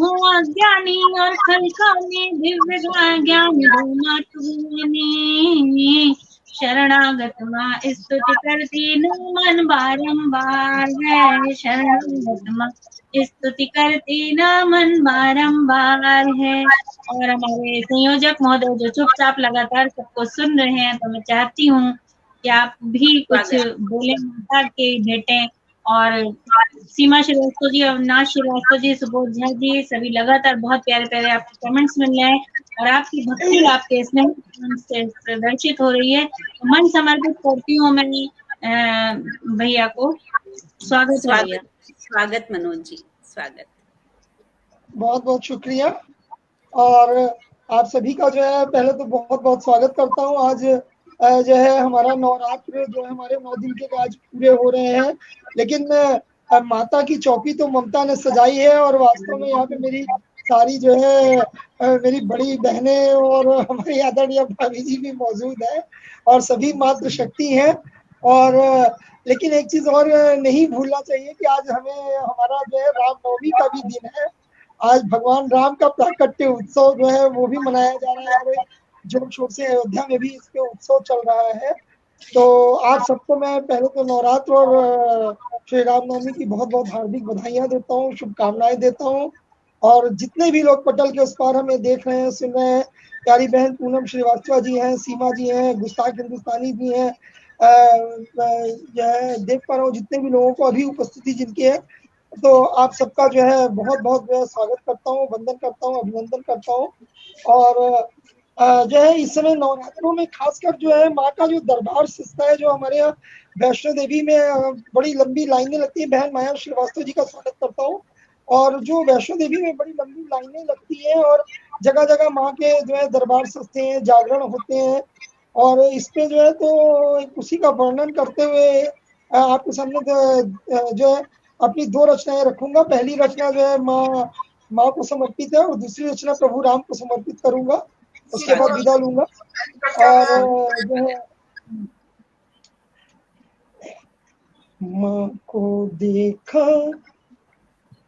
हुआ ज्ञानी और खलकानी, दिव्य ज्ञान धूमा तुम्हारी, शरणागत माँ स्तुति करती न मन बारंबार है, शरणागत माँ स्तुति करती न मन बारंबार है। और हमारे संयोजक महोदय जो चुपचाप लगातार सबको सुन रहे हैं, तो मैं चाहती हूँ कि आप भी कुछ बोले, माता के भेंटें। और सीमा श्रीवास्तव जी, अविनाश श्रीवास्तव जी, सुबोध झा जी, सभी लगातार बहुत प्यारे प्यारे आपके कमेंट्स मिल रहे हैं, और आपकी भक्ति आपके स्नेह से प्रदर्शित हो रही है। मन समर्पित करती हूँ मैं भैया को। स्वागत है भैया। स्वागत मनोज जी, स्वागत। बहुत बहुत शुक्रिया। और आप सभी का जो है पहले तो बहुत बहुत स्वागत करता हूँ। आज जो है हमारा नवरात्र जो है हमारे 9 दिन के आज पूरे हो रहे हैं, लेकिन माता की चौकी तो ममता ने सजाई है। और वास्तव में यहाँ पे मेरी सारी जो है मेरी बड़ी बहनें और हमारी आदरणीय भाभी जी भी मौजूद है, और सभी मातृ शक्ति हैं। और लेकिन एक चीज और नहीं भूलना चाहिए कि आज हमें हमारा जो है रामनवमी का भी दिन है। आज भगवान राम का प्राकट्य उत्सव जो है वो भी मनाया जा रहा है, बड़े जोर शोर से अयोध्या में भी इसके उत्सव चल रहा है। तो आप सबको मैं पहले तो नवरात्र और श्री रामनवमी की बहुत बहुत हार्दिक बधाइयां देता हूँ, शुभकामनाएं देता हूँ। और जितने भी लोग पटल के उस पार हमें देख रहे हैं, सुन रहे हैं, प्यारी बहन पूनम श्रीवास्तव जी हैं, सीमा जी हैं, गुस्ताख हिंदुस्तानी जी हैं, देख पा रहा हूँ जितने भी लोगों को अभी उपस्थिति जिनकी है, तो आप सबका जो है बहुत बहुत जो है स्वागत करता हूँ, वंदन करता हूँ, अभिनंदन करता हूँ। और जो है इस समय नवरात्रों में खासकर जो है माँ का जो दरबार सजता है, जो हमारे यहाँ वैष्णो देवी में बड़ी लंबी लाइनें लगती है। बहन माया श्रीवास्तव जी का स्वागत करता हूँ। और जो वैष्णो देवी में बड़ी लंबी लाइनें लगती हैं, और जगह जगह माँ के जो है दरबार सजते हैं, जागरण होते हैं। और इस पे जो है तो उसी का वर्णन करते हुए आपके सामने जो है अपनी 2 रचनाएं रखूंगा। पहली रचना जो है माँ को समर्पित है और दूसरी रचना प्रभु राम को समर्पित करूंगा। उसके बाद विदा लूंगा। और जो है माँ को देखा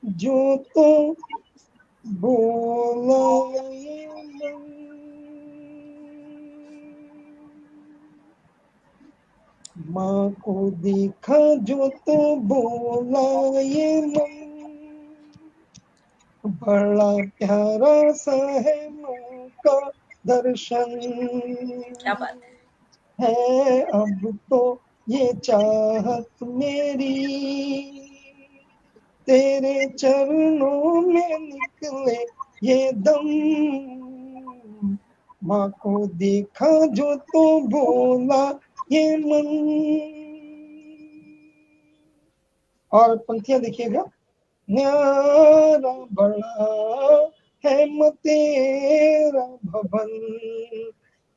जो तो बोला ये मन, माँ को देखा जो तो बोला ये मन, बड़ा प्यारा सा है माँ का दर्शन। क्या बात है। है अब तो ये चाहत मेरी, तेरे चरणों में निकले ये दम, माँ को देखा जो तो बोला ये मन। और पंक्तियां देखिएगा। न्यारा बड़ा है तेरा भवन,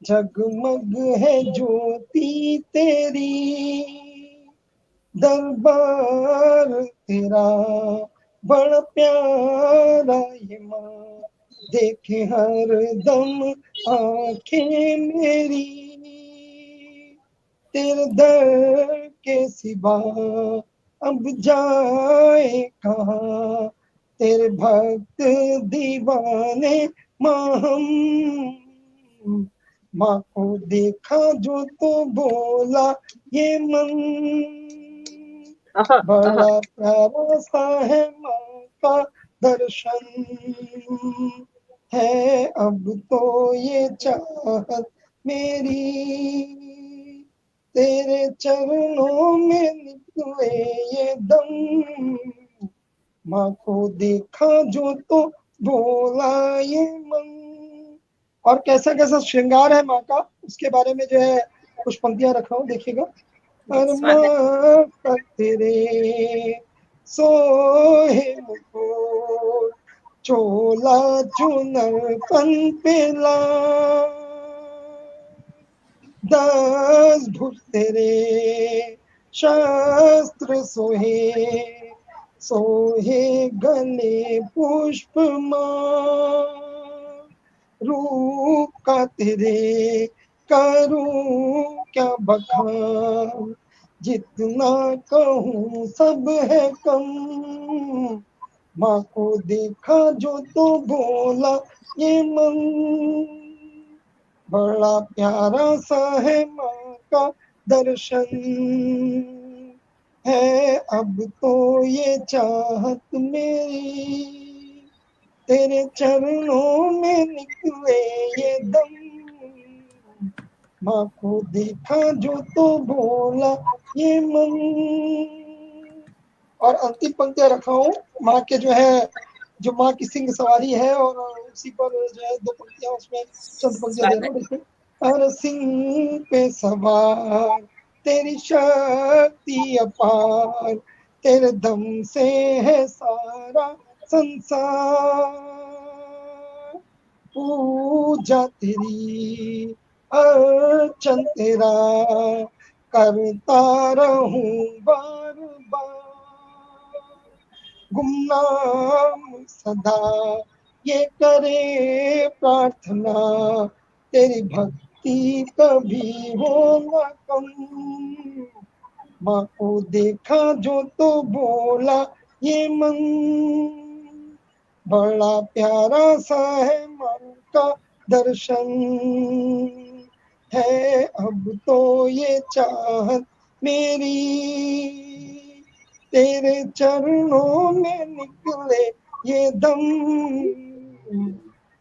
जगमग है ज्योति तेरी, दरबार तेरा बड़ा प्यारा ये माँ, देखे हर दम आंखें मेरी, तेरे दर के सिवा अब जाए कहाँ, तेरे भक्त दीवाने माँ हम, माँ को देखा जो तो बोला ये मन, बड़ा प्यारा सा है माँ का दर्शन, है अब तो ये चाहत मेरी, तेरे चरणों में निकले ये दम, माँ को देखा जो तो बोला ये मन। और कैसा कैसा श्रृंगार है माँ का, उसके बारे में जो है कुछ पंक्तियां रखा हूँ, देखिएगा। माँ का तेरे सोहे मुकुट, चोला चुनर तन पेला, 10 भुज तेरे शास्त्र सोहे, सोहे गले पुष्प माँ, रूप का तेरे करूं क्या बखान, जितना कहूँ सब है कम, माँ को देखा जो तो बोला ये मन, बड़ा प्यारा सा है माँ का दर्शन, है अब तो ये चाहत मेरी, तेरे चरणों में निकले ये दम, माँ को देखा जो तो बोला ये मन। और अंतिम पंक्तियां रखा हूँ माँ के जो है, जो माँ की सिंह सवारी है, और उसी पर जो है 2 पंक्तियां, उसमें चंद पंक्तियां दे रहा हूँ, देखिए। हर सिंह पे सवार तेरी शक्ति अपार, तेरे दम से है सारा संसार, पूजा तेरी अर्चन तेरा करता रहूं बार बार, गुमनाम सदा ये करे प्रार्थना, तेरी भक्ति कभी हो न कम, माँ को देखा जो तो बोला ये मन, बड़ा प्यारा सा है माँ का दर्शन, है अब तो ये चाहत मेरी, तेरे चरणों में निकले ये दम,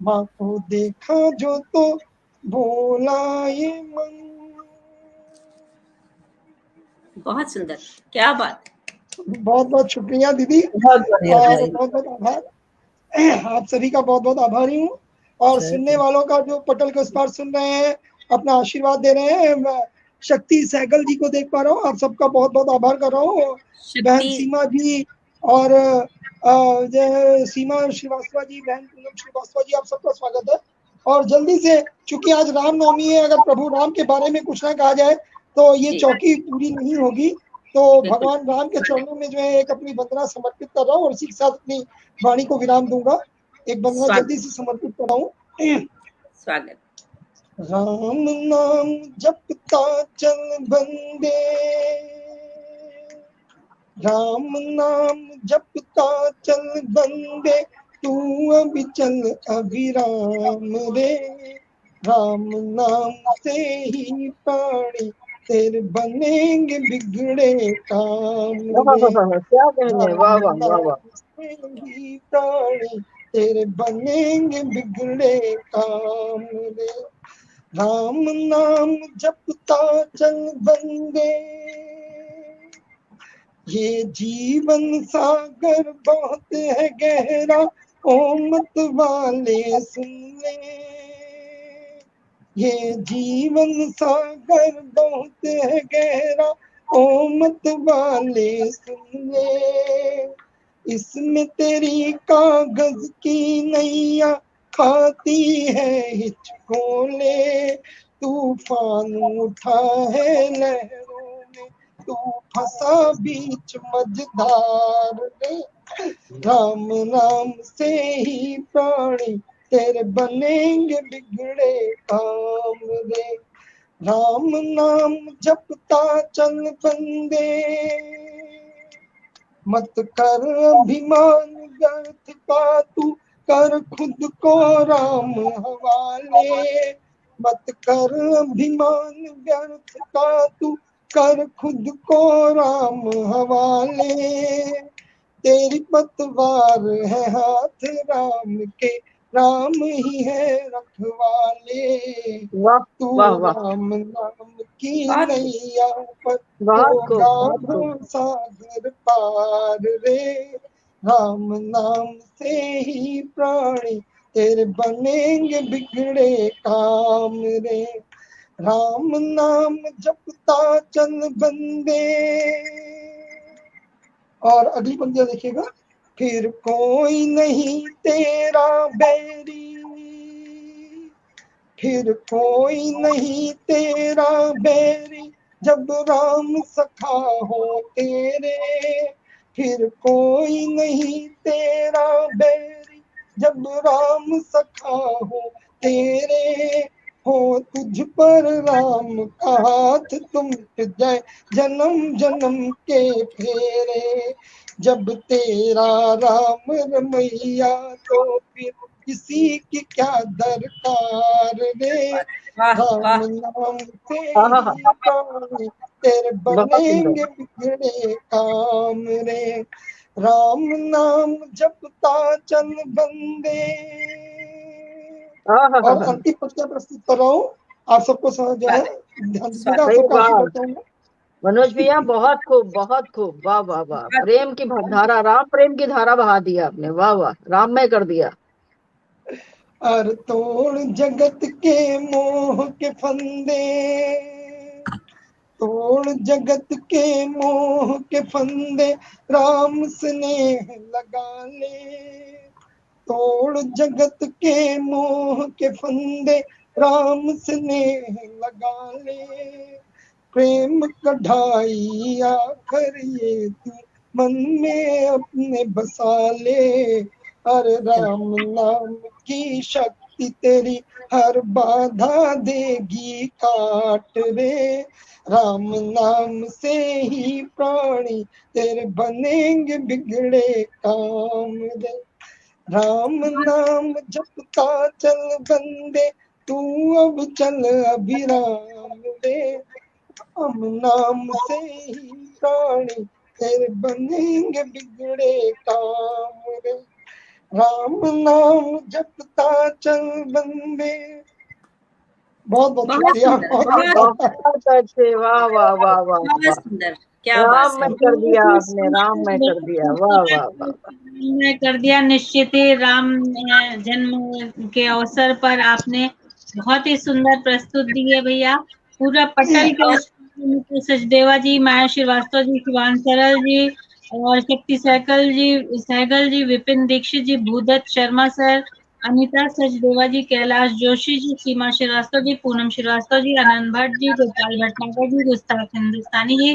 माँ को देखा जो तो बोला ये मन। बहुत सुंदर, क्या बात। बहुत बहुत शुक्रिया दीदी, बहुत बढ़िया और भाई। बहुत बहुत आभार, आप सभी का बहुत बहुत आभारी हूँ। और सुनने वालों का जो पटल के उस पार सुन रहे हैं, अपना आशीर्वाद दे रहे हैं, मैं शक्ति सहगल जी को देख पा रहा हूँ, आप सबका बहुत बहुत आभार कर रहा हूँ। बहन सीमा जी और सीमा श्रीवास्तव जी, बहन पूनम श्रीवास्तव जी, आप सबका स्वागत है। और जल्दी से, चूंकि आज रामनवमी है, अगर प्रभु राम के बारे में कुछ ना कहा जाए तो ये चौकी पूरी नहीं होगी। तो भगवान राम के चरणों में जो है एक अपनी वंदना समर्पित कर रहा हूँ और इसी के साथ अपनी वाणी को विराम दूंगा। एक वंदना जल्दी से समर्पित कर रहा हूँ। स्वागत। राम नाम जपता चल बंदे, राम नाम जपता चल बंदे, तू अभी चल अभिराम रे। राम नाम से ही प्राणी तेरे बनेंगे बिगड़े काम रे। क्या कहने, वाह वाह वाह वाह। से ही प्राणी तेरे बनेंगे बिगड़े काम रे। राम नाम जपता चल बंदे, ये जीवन सागर बहुत है गहरा, ओ मत वाले सुन ले। ये जीवन सागर बहुत है गहरा, ओ मत वाले सुन ले। इसमें तेरी कागज की नैया खाती है हिचकोले। तूफान उठा है लहरों में, तू फंसा बीच मझधार रे। राम नाम से ही प्राणी तेरे बनेंगे बिगड़े काम रे। राम नाम जपता चल बंदे, मत कर अभिमान व्यर्थ का तू, कर खुद को राम हवाले। मत कर अभिमान व्यर्थ का तू, कर खुद को राम हवाले। तेरी पतवार है हाथ राम के, राम ही है रखवाले। तू राम नाम की नैया पर होगा सागर पार रे। राम नाम से ही प्राणी तेरे बनेंगे बिगड़े काम रे। राम नाम जपता चल बंदे। और अगली पंक्तियां देखिएगा। फिर कोई नहीं तेरा बैरी, फिर कोई नहीं तेरा बैरी, जब राम सखा हो तेरे। फिर कोई नहीं तेरा बैरी, जब राम सखा हो तेरे। हो तुझ पर राम का हाथ तुम जाए जन्म जन्म के फेरे। जब तेरा राम रमैया तो फिर किसी की क्या दरकार रे। राम नाम से ही प्राणी तेरे बनेंगे बिगड़े काम रे। राम नाम जपता चल बंदे। और अंतिम पंक्तियां प्रस्तुत कर रहा हूँ, आप सबको जो है ध्यान दीजिएगा। मनोज भैया बहुत खूब, बहुत खूब, वाह वाह वाह। प्रेम की धारा, राम प्रेम की धारा बहा दिया आपने, वाह वाह, राममय कर दिया। अर तोड़ जगत के मोह के फंदे, तोड़ जगत के मोह के फंदे, राम स्नेह लगा ले। तोड़ जगत के मोह के फंदे, राम स्नेह लगा ले। प्रेम कढ़ाई आखर ये तू मन में अपने बसा ले। अरे राम नाम की शक्ति तेरी हर बाधा देगी काट रे। राम नाम से ही प्राणी तेरे बनेंगे बिगड़े काम रे। राम नाम जपता चल बंदे, तू अब चल अभिराम रे। राम नाम से ही प्राणी तेरे बनेंगे बिगड़े काम रे। राम नाम जपता चल बंदे। बहुत बहुत शुक्रिया। बहुत अच्छे, वाह वाह वाह वाह, बहुत सुंदर, क्या राम में कर दिया आपने, राम में कर दिया, वाह वाह वाह। ने कर दिया। निश्चित ही राम जन्म के अवसर पर आपने बहुत ही सुंदर प्रस्तुत दी है भैया। पूरा पटल के सचदेवा जी, माया श्रीवास्तव जी, शिवान सरल जी और शक्ति सहगल जी, विपिन दीक्षित जी, भूदत्त शर्मा सर, अनीता सचदेवा जी, कैलाश जोशी जी, सीमा श्रीवास्तव जी, पूनम श्रीवास्तव जी, आनंद भट्ट जी, गोपाल भटनागर जी, गुस्ताख हिंदुस्तानी जी,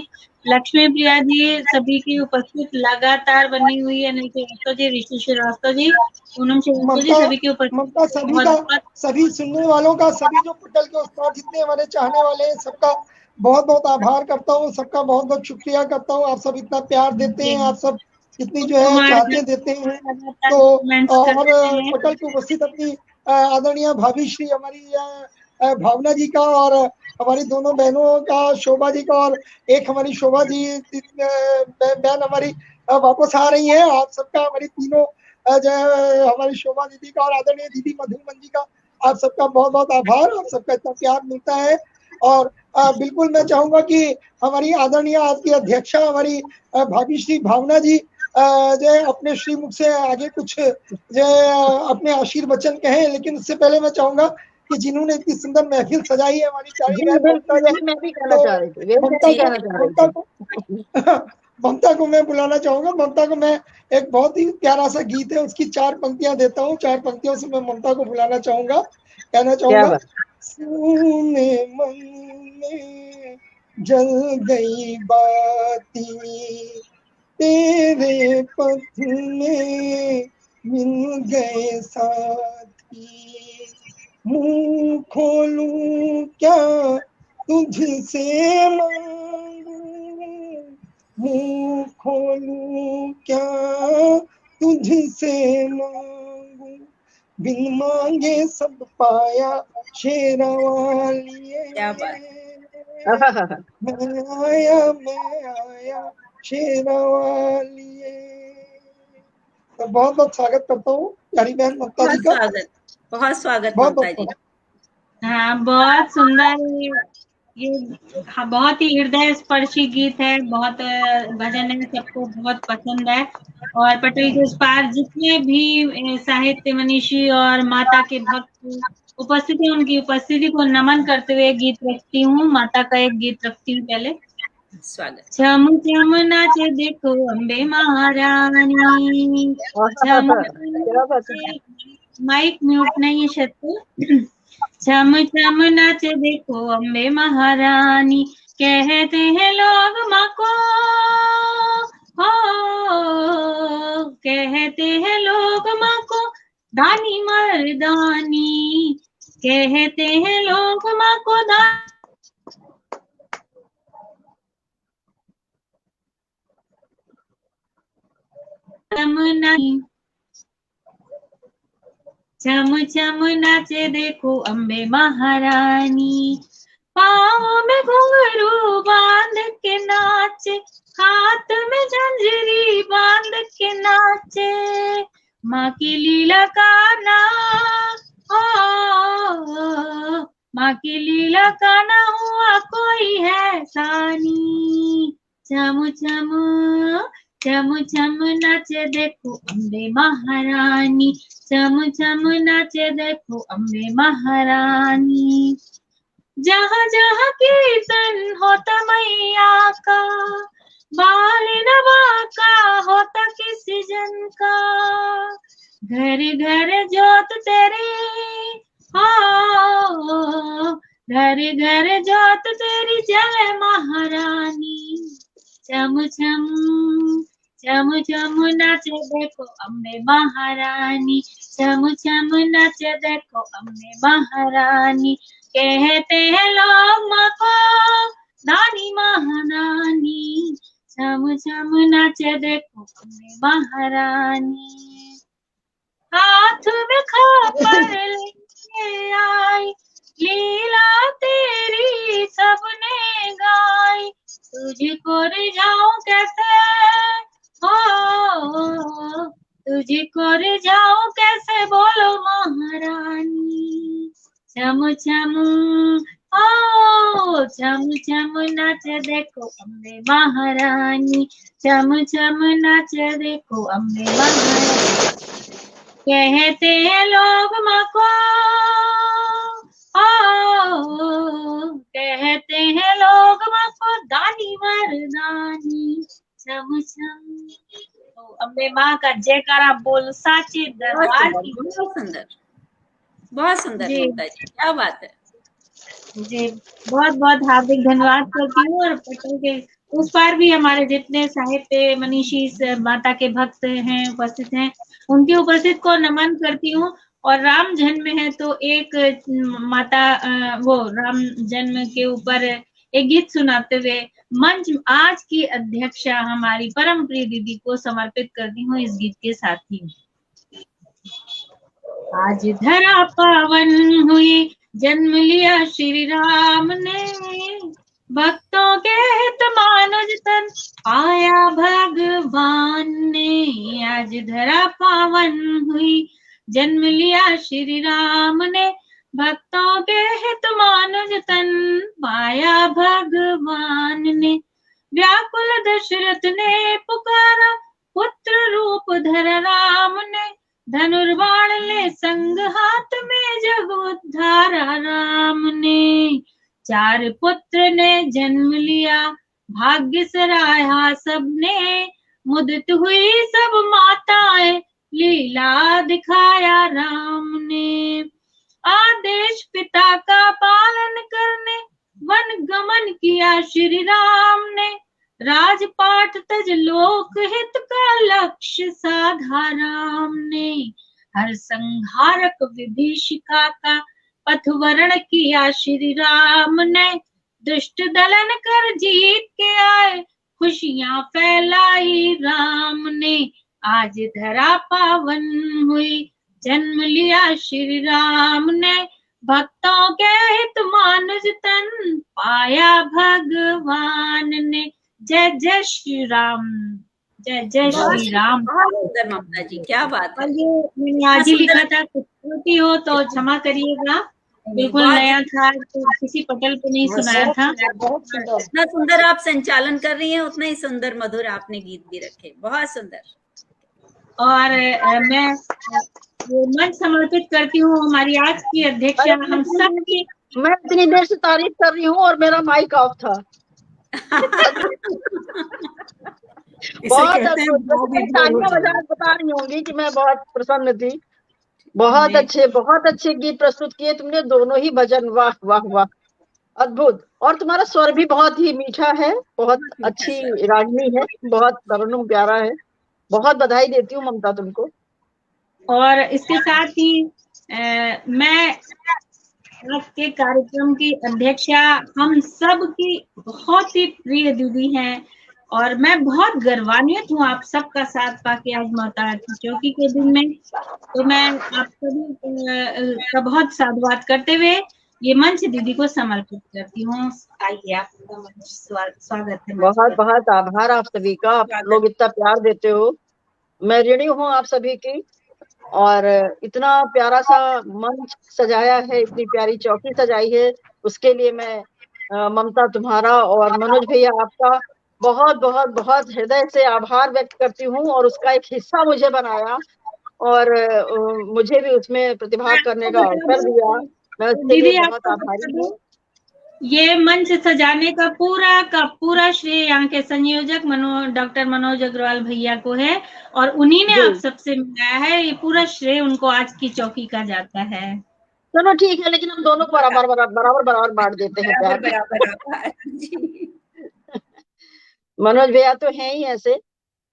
लक्ष्मी प्रिया जी, सभी की उपस्थित लगातार बनी हुई है। अनिल श्रीवास्तव जी, ऋषि श्रीवास्तव जी, पूनम श्रीवास्तव जी, सभी की उपस्थित ममता, सभी बहुत का, बहुत सभी सुनने वालों का, सभी जो पटल के उस्ताद जितने हमारे चाहने वाले हैं, सबका बहुत बहुत आभार करता हूँ, सबका बहुत बहुत शुक्रिया करता हूँ। आप सब इतना प्यार देते हैं, आप सब इतनी जो है कुमार चाहते देते हैं। लगातार तो कमेंट्स और करते हैं। पटल पे उपस्थित अपनी आदरणीय भाभी श्री हमारी भावना जी का, और हमारी दोनों बहनों का, शोभा जी का, और एक हमारी शोभा जी बहन हमारी वापस आ रही है। आप सबका, हमारी तीनों जो है हमारी शोभा दीदी का और आदरणीय दीदी मधुमन जी का, आप सबका बहुत बहुत आभार। आप सबका इतना प्यार मिलता है। और बिल्कुल मैं चाहूंगा कि हमारी आदरणीय आपकी अध्यक्षा हमारी भाभी श्री भावना जी जो है अपने श्रीमुख से आगे कुछ जो है अपने आशीर्वचन कहें, लेकिन उससे पहले मैं चाहूंगा कि जिन्होंने इतनी सुंदर महफिल सजाई है, हमारी प्यारी जी बहन ममता बिल्कुल, जी, वही मैं भी कहना तो चाह रही थी, वही मैं ममता भी को कहना चाह रही ममता थी। को ममता को मैं बुलाना चाहूंगा। ममता को मैं एक बहुत ही प्यारा सा गीत है, उसकी 4 पंक्तियां देता हूँ। 4 पंक्तियों से मैं ममता को बुलाना चाहूंगा, कहना क्या चाहूंगा। बात। सुने मन में जल गई बाती, तेरे पथ में मिल गए साथी, मुंह खोलूं क्या तुझसे मांगू, मुंह खोलूं क्या तुझसे मांगू, बिन मांगे सब पाया शेरवालिए, क्या बात। मैं आया शेरवालिए। तो बहुत बहुत स्वागत करता हूँ प्यारी बहन ममता जी का, बहुत स्वागत बहुत ममता बहुत जी। हाँ, बहुत सुंदर ये हाँ, बहुत ही हृदय स्पर्शी गीत है, बहुत भजन है, सबको बहुत पसंद है। और पटेल के उस पार जितने भी साहित्य मनीषी और माता के भक्त उपस्थिति, उनकी उपस्थिति को नमन करते हुए गीत रखती हूँ। माता का एक गीत रखती हूँ पहले। स्वागत। छम छम नाचे देखो अम्बे महारानी, छम क्या बात है। माइक म्यूट नहीं है शत्रु। छम छम नाचे देखो अम्बे महारानी, कहते हैं लोग माँ को, हो कहते हैं लोग माँ को दानी मर्दानी, कहते हैं लोग माँ को दानी। छम छम नाचे देखो अम्बे महारानी, पाँव में घुंघरू बांध के नाचे, हाथ में झंझरी बांध के नाचे, माँ की लीला का नाम, ओ माँ की लीला का ना हुआ कोई है सानी। छम छम छम छम नाचे देखो अम्बे महारानी, छम छम नाचे देखो अम्बे महारानी। जहाँ जहाँ कीर्तन होता मैया का, बाल नवा का होता किसी जन का, घर घर जोत तेरी, हो घर घर जोत तेरी जय महारानी। छम छम छम छम नाचे देखो अम्बे महारानी, छम छम नाचे देखो अम्बे महारानी, कहते हैं लोग माँ को दानी महारानी, छम छम नाचे देखो अम्बे महारानी। हाथ में खापर लेके आई, लीला तेरी सबने गाई, तुझको रिझाऊं कैसे, हो तुझको रिझाऊं कैसे बोलो महारानी। छम छम ओ छम छम नाचे देखो अम्बे महारानी, छम छम नाचे देखो अम्बे महारानी, कहते हैं लोग माँ को, कहते हैं लोग माँ को दानी मर्दानी। छम छम, तो अम्बे माँ का जयकारा बोल साचे दरबार की। बहुत सुंदर, बहुत सुंदर जी। ममता जी, क्या बात है। जी, बहुत बहुत हार्दिक धन्यवाद करती हूँ। और पटल के उस पार भी हमारे जितने साहित्य मनीषी माता के भक्त हैं, उपस्थित हैं, उनकी उपस्थित को नमन करती हूँ। और राम जन्म है तो एक माता वो राम जन्म के ऊपर एक गीत सुनाते हुए मंच आज की अध्यक्षा हमारी परम प्रिय दीदी को समर्पित करती हूँ इस गीत के साथ ही। आज धरा पावन हुई, जन्म लिया श्री राम ने, भक्तों के हित मानुज तन आया भगवान ने। आज धरा पावन हुई, जन्म लिया श्री राम ने, भक्तों के हित मानुज तन पाया भगवान ने। व्याकुल दशरथ ने पुकारा, पुत्र रूप धर राम ने, धनुर्बाण ले संग हाथ में जग उद्धारा राम ने। चार पुत्र ने जन्म लिया, भाग्य सराहा सबने, मुदित हुई सब माताएं, लीला दिखाया राम ने। आदेश पिता का पालन करने वन गमन किया श्री राम ने, राजपाट तज लोक हित का लक्ष्य साधा राम ने। हर संहारक विभीषिका का पथ वरण किया श्री राम ने, दुष्ट दलन कर जीत के आए, खुशियां फैलाई राम ने। आज धरा पावन हुई, जन्म लिया श्री राम ने, भक्तों के हित मानुज तन पाया भगवान ने। जय जय श्री राम, जय जय श्री राम। बहुत सुंदर ममता जी, क्या बात है। और ये मैंने आज ही लिखा था, कुछ त्रुटि हो तो क्षमा करिएगा, बिल्कुल नया था तो किसी पटल पे नहीं सुनाया था। बहुत सुंदर। जितना सुंदर आप संचालन कर रही हैं उतना ही सुंदर मधुर आपने गीत भी रखे, बहुत सुंदर। और मैं ये मंच समर्पित करती हूँ हमारी आज की अध्यक्षा हम सब की। मैं इतनी देर से तारीफ कर रही हूँ और मेरा माइक ऑफ था। बहुत तालियां बजा बता रही होंगी कि मैं बहुत प्रसन्न थी। बहुत अच्छे गीत प्रस्तुत किए तुमने, दोनों ही भजन, वाह वाह वाह, अद्भुत। और तुम्हारा स्वर भी बहुत ही मीठा है, बहुत अच्छी रागनी है, बहुत तरुण प्यारा है। बहुत बधाई देती हूँ ममता तुमको। और इसके साथ ही मैं आज के कार्यक्रम की अध्यक्षा हम सब की बहुत ही प्रिय दीदी हैं, और मैं बहुत गर्वान्वित हूँ आप सबका साथ पाके आज माता की चौकी के दिन में। तो मैं आप सभी का बहुत साधुवाद करते हुए ये मंच दीदी को समर्पित करती हूँ। आइए आपका मंच स्वागत है। बहुत बहुत आभार आप सभी का, आप लोग इतना प्यार देते हो, मैं ऋणी हूँ आप सभी की। और इतना प्यारा सा मंच सजाया है, इतनी प्यारी चौकी सजाई है, उसके लिए मैं ममता तुम्हारा और मनोज भैया आपका बहुत बहुत बहुत हृदय से आभार व्यक्त करती हूँ। और उसका एक हिस्सा मुझे बनाया और मुझे भी उसमें प्रतिभाग करने का अवसर दिया, मैं उसके लिए बहुत आभारी हूँ। ये मंच सजाने का पूरा श्रेय यहाँ के संयोजक डॉक्टर मनोज अग्रवाल भैया को है, और उन्हीं ने आप सबसे मिलाया है। ये पूरा श्रेय उनको आज की चौकी का जाता है। चलो ठीक है, लेकिन हम दोनों को बराबर बांट देते हैं प्यार। मनोज भैया तो हैं ही ऐसे,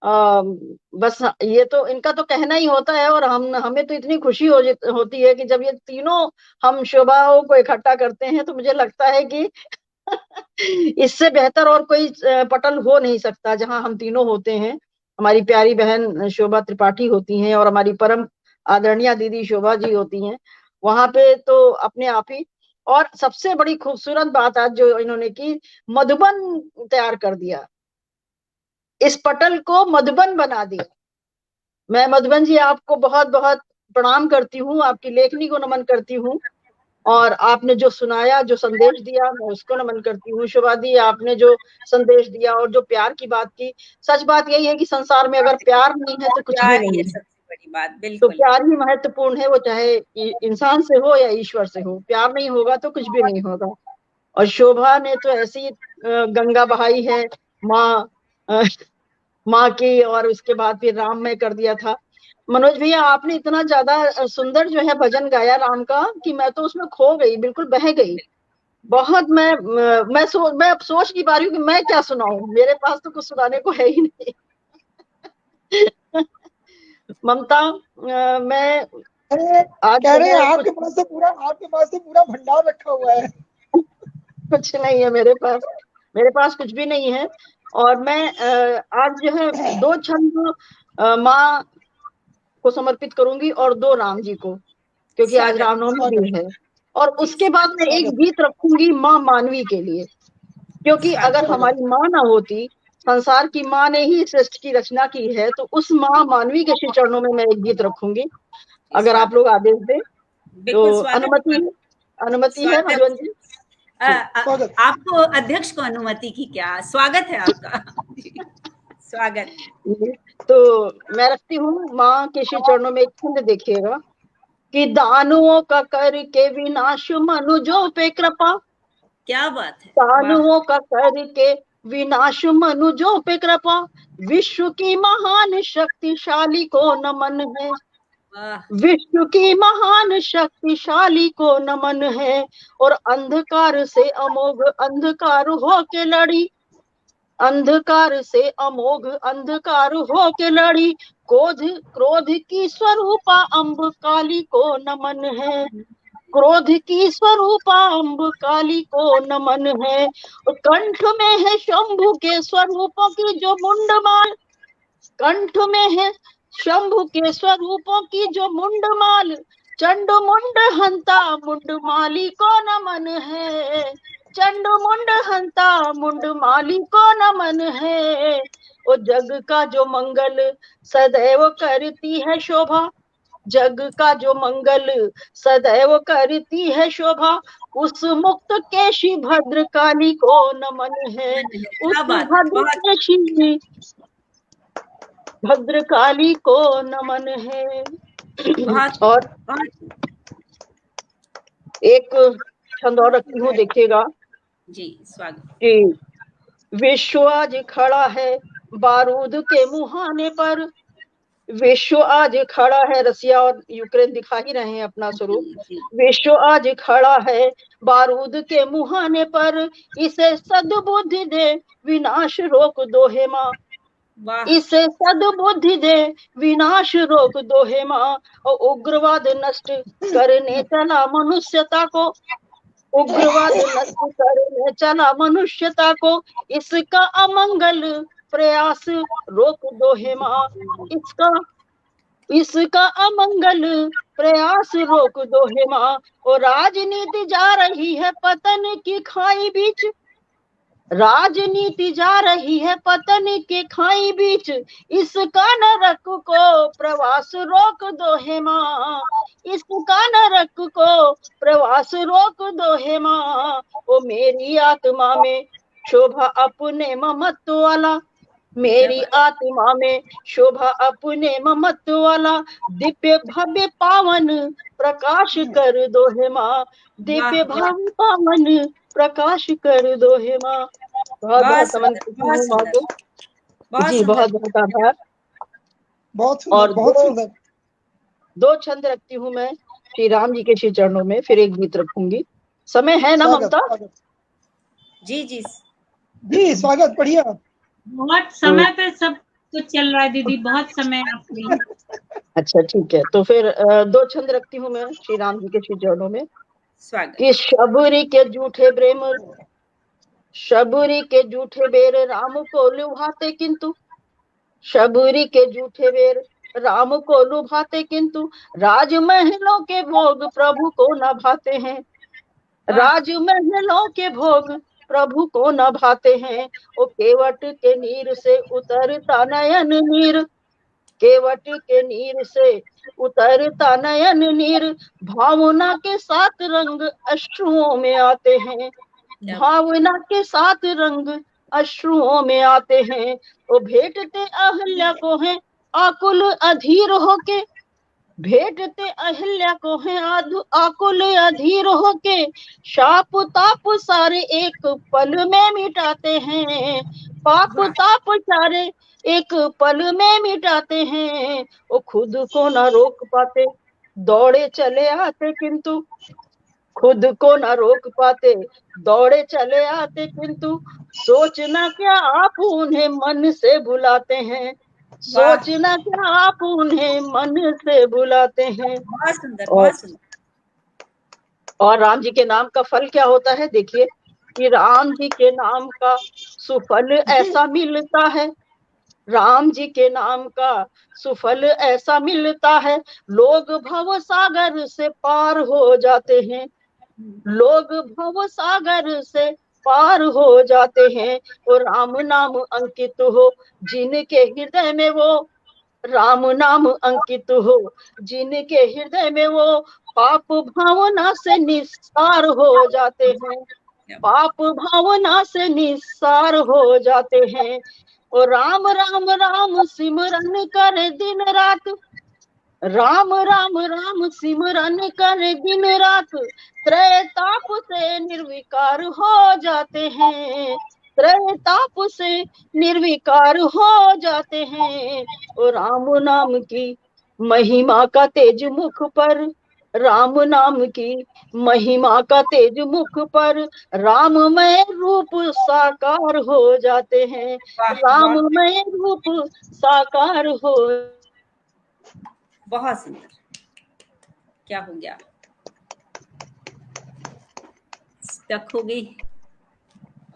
बस ये तो इनका तो कहना ही होता है। और हमें तो इतनी खुशी होती है कि जब ये तीनों हम शोभाओं को इकट्ठा करते हैं तो मुझे लगता है कि इससे बेहतर और कोई पटल हो नहीं सकता जहां हम तीनों होते हैं। हमारी प्यारी बहन शोभा त्रिपाठी होती हैं और हमारी परम आदरणीय दीदी शोभा जी होती हैं वहां पे, तो अपने आप ही। और सबसे बड़ी खूबसूरत बात आज जो इन्होंने की, मधुबन तैयार कर दिया, इस पटल को मधुबन बना दिया। मैं मधुबन जी आपको बहुत बहुत प्रणाम करती हूँ, आपकी लेखनी को नमन करती हूँ, और आपने जो सुनाया, जो संदेश दिया, मैं उसको नमन करती हूँ। शोभा दी, आपने जो संदेश दिया और जो प्यार की बात की, सच बात यही है कि संसार में अगर प्यार नहीं है तो कुछ भी नहीं है। सबसे बड़ी बात, तो बिल्कुल प्यार ही महत्वपूर्ण है, वो चाहे इंसान से हो या ईश्वर से हो। प्यार नहीं होगा तो कुछ भी नहीं होगा। और शोभा ने तो ऐसी गंगा बहाई है, माँ की, और उसके बाद फिर राम में कर दिया था। मनोज भैया, आपने इतना ज्यादा सुंदर जो है भजन गाया राम का कि मैं तो उसमें खो गई, बिल्कुल बह गई। बहुत मैं अब सोच नहीं पा रही हूँ कि मैं क्या सुनाऊं, मेरे पास तो कुछ सुनाने को है ही नहीं। ममता, मैं आज कह रहे हैं कुछ आपके पास तो पूरा भंडार रखा हुआ है। कुछ नहीं है मेरे पास कुछ भी नहीं है। और मैं आज जो है 2 छंद माँ को समर्पित करूंगी और 2 राम जी को, क्योंकि आज रामनवमी भी है। और उसके बाद मैं एक गीत रखूंगी माँ मानवी के लिए, क्योंकि अगर हमारी माँ ना होती, संसार की माँ ने ही सृष्टि की रचना की है, तो उस माँ मानवी के श्री चरणों में मैं एक गीत रखूंगी, अगर आप लोग आदेश दें तो। अनुमति है मधुवन जी? आपको अध्यक्ष को अनुमति की क्या? स्वागत है आपका। स्वागत। तो मैं रखती हूँ माँ के श्री चरणों में एक छंद, देखिएगा कि दानुओं का करके विनाश मनुजों पे कृपा। क्या बात है। दानुओं का करके विनाश मनुजों पे कृपा, विश्व की महान शक्तिशाली को नमन है। विश्व की महान शक्तिशाली को नमन है। और अंधकार से अमोघ अंधकार हो के लड़ी, अंधकार से अमोघ अंधकार हो के लड़ी, क्रोध की स्वरूपा अम्ब काली को नमन है। क्रोध की स्वरूपा अम्ब काली को नमन है। और कंठ में है शंभु के स्वरूपों की जो मुंडमाल, कंठ में है शंभु के स्वरूपों की जो मुंडमाल, चंड मुंड हंता मुंड माली को नमन है। चंड मुंड हंता मुंड माली को नमन है। वो जग का जो मंगल सदैव करती है शोभा, जग का जो मंगल सदैव करती है शोभा, उस मुक्त केशी भद्र काली को नमन है। उस भद्र भद्रकाली को नमन है। और एक छंद और रखती हूँ, देखिएगा जी। स्वागत। कि विश्व आज खड़ा है बारूद के मुहाने पर, विश्व आज खड़ा है, रसिया और यूक्रेन दिखा ही रहे हैं अपना स्वरूप। विश्व आज खड़ा है बारूद के मुहाने पर, इसे सद्बुद्धि दे विनाश रोक दो हे माँ। इसे सद्बुद्धि दे विनाश रोक दो हे माँ। और उग्रवाद नष्ट करने चला मनुष्यता को, उग्रवाद नष्ट करने चला मनुष्यता को, इसका अमंगल प्रयास रोक दो हे माँ। इसका अमंगल प्रयास रोक दो हे माँ। और राजनीति जा रही है पतन की खाई बीच, राजनीति जा रही है पतन के खाई बीच, इसका नरक को प्रवास रोक दो हे माँ। इसका नरक को प्रवास रोक दो हे माँ। ओ मेरी आत्मा में शोभा अपने ममत्व वाला, मेरी आत्मा में शोभा अपने ममत्व वाला, दिव्य भव्य पावन प्रकाश कर दो हे माँ। दिव्य भव्य पावन प्रकाश कर दो हे माँ। बहुत बहुत समर्पित हूँ माँ को। जी बहुत बहुत आभार। बहुत सुंदर, और बहुत सुंदर। 2 छंद रखती हूँ मैं श्री राम जी के श्री चरणों में, फिर एक गीत रखूंगी। समय है ना ममता? जी जी जी स्वागत, बढ़िया। बहुत समय पे सब कुछ चल रहा है दीदी, बहुत समय आपकी। अच्छा ठीक है, तो फिर 2 छंद रखती हूँ मैं श्री राम जी के श्री चरणों में। स्वागत। कि शबरी के झूठे प्रेम, शबरी के झूठे बेर राम को लुभाते, किंतु शबरी के झूठे बेर राम को लुभाते, किंतु राजमहलों के भोग प्रभु को न भाते हैं। राजमहलों के भोग प्रभु को न भाते हैं। वो केवट के नीर से उतरता नयन नीर, केवट के नीर से उतरता नयन नीर, भावना के साथ रंग अश्रुओं में आते हैं। भावना के साथ रंग अश्रुओं में आते हैं। वो भेंटते अहल्या को हैं आकुल अधीर होके, भेंटते अहल्या को हैं आकुल अधीर होके, शाप ताप सारे एक पल में मिटाते हैं। पाप ताप सारे एक पल में मिटाते हैं, वो खुद को ना रोक पाते, दौड़े चले आते किंतु खुद को ना रोक पाते, दौड़े चले आते किंतु सोचना क्या आप उन्हें मन से बुलाते हैं, सोचना क्या आप उन्हें मन से बुलाते हैं। बहुत सुंदर, बहुत सुंदर। और राम जी के नाम का फल क्या होता है, देखिए कि राम जी के नाम का सुफल ऐसा मिलता है, राम जी के नाम का सुफल ऐसा मिलता है, लोग भव सागर से पार हो जाते हैं, लोग भव सागर से पार हो जाते हैं। वो राम नाम अंकित हो जिनके हृदय में, वो राम नाम अंकित हो जिनके हृदय में, वो पाप भावना से निस्सार हो जाते हैं, पाप भावना से निस्सार हो जाते हैं। और राम राम राम सिमरन करे दिन रात, राम राम राम सिमरन करे दिन रात, त्रैताप से निर्विकार हो जाते हैं, त्रैताप से निर्विकार हो जाते हैं। और राम नाम की महिमा का तेज मुख पर, राम नाम की महिमा का तेज मुख पर, राममय रूप साकार हो जाते हैं, राममय रूप साकार हो। बहुत सुंदर। क्या हो गया, स्टक हो गई?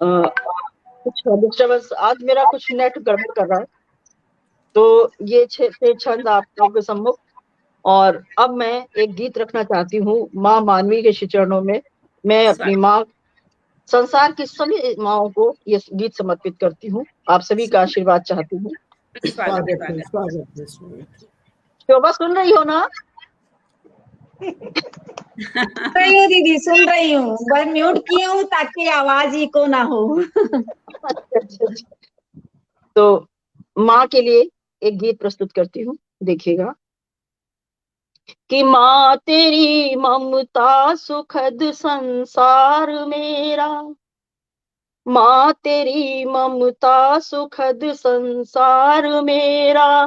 कुछ डिस्टर्बेंस, आज मेरा कुछ नेट गड़बड़ कर रहा है, तो ये थे छंद आप लोगों के सम्मुख। और अब मैं एक गीत रखना चाहती हूँ माँ मानवी के श्री चरणों में। मैं अपनी माँ, संसार की सभी माँओं को ये गीत समर्पित करती हूँ, आप सभी का आशीर्वाद चाहती हूँ। शोभा सुन रही हो ना? सुन रही हूँ दीदी, सुन रही हूँ, बस म्यूट की हूँ ताकि आवाज ही को ना हो। तो माँ के लिए एक गीत प्रस्तुत करती हूँ, देखिएगा कि माँ तेरी ममता सुखद संसार मेरा, माँ तेरी ममता सुखद संसार मेरा,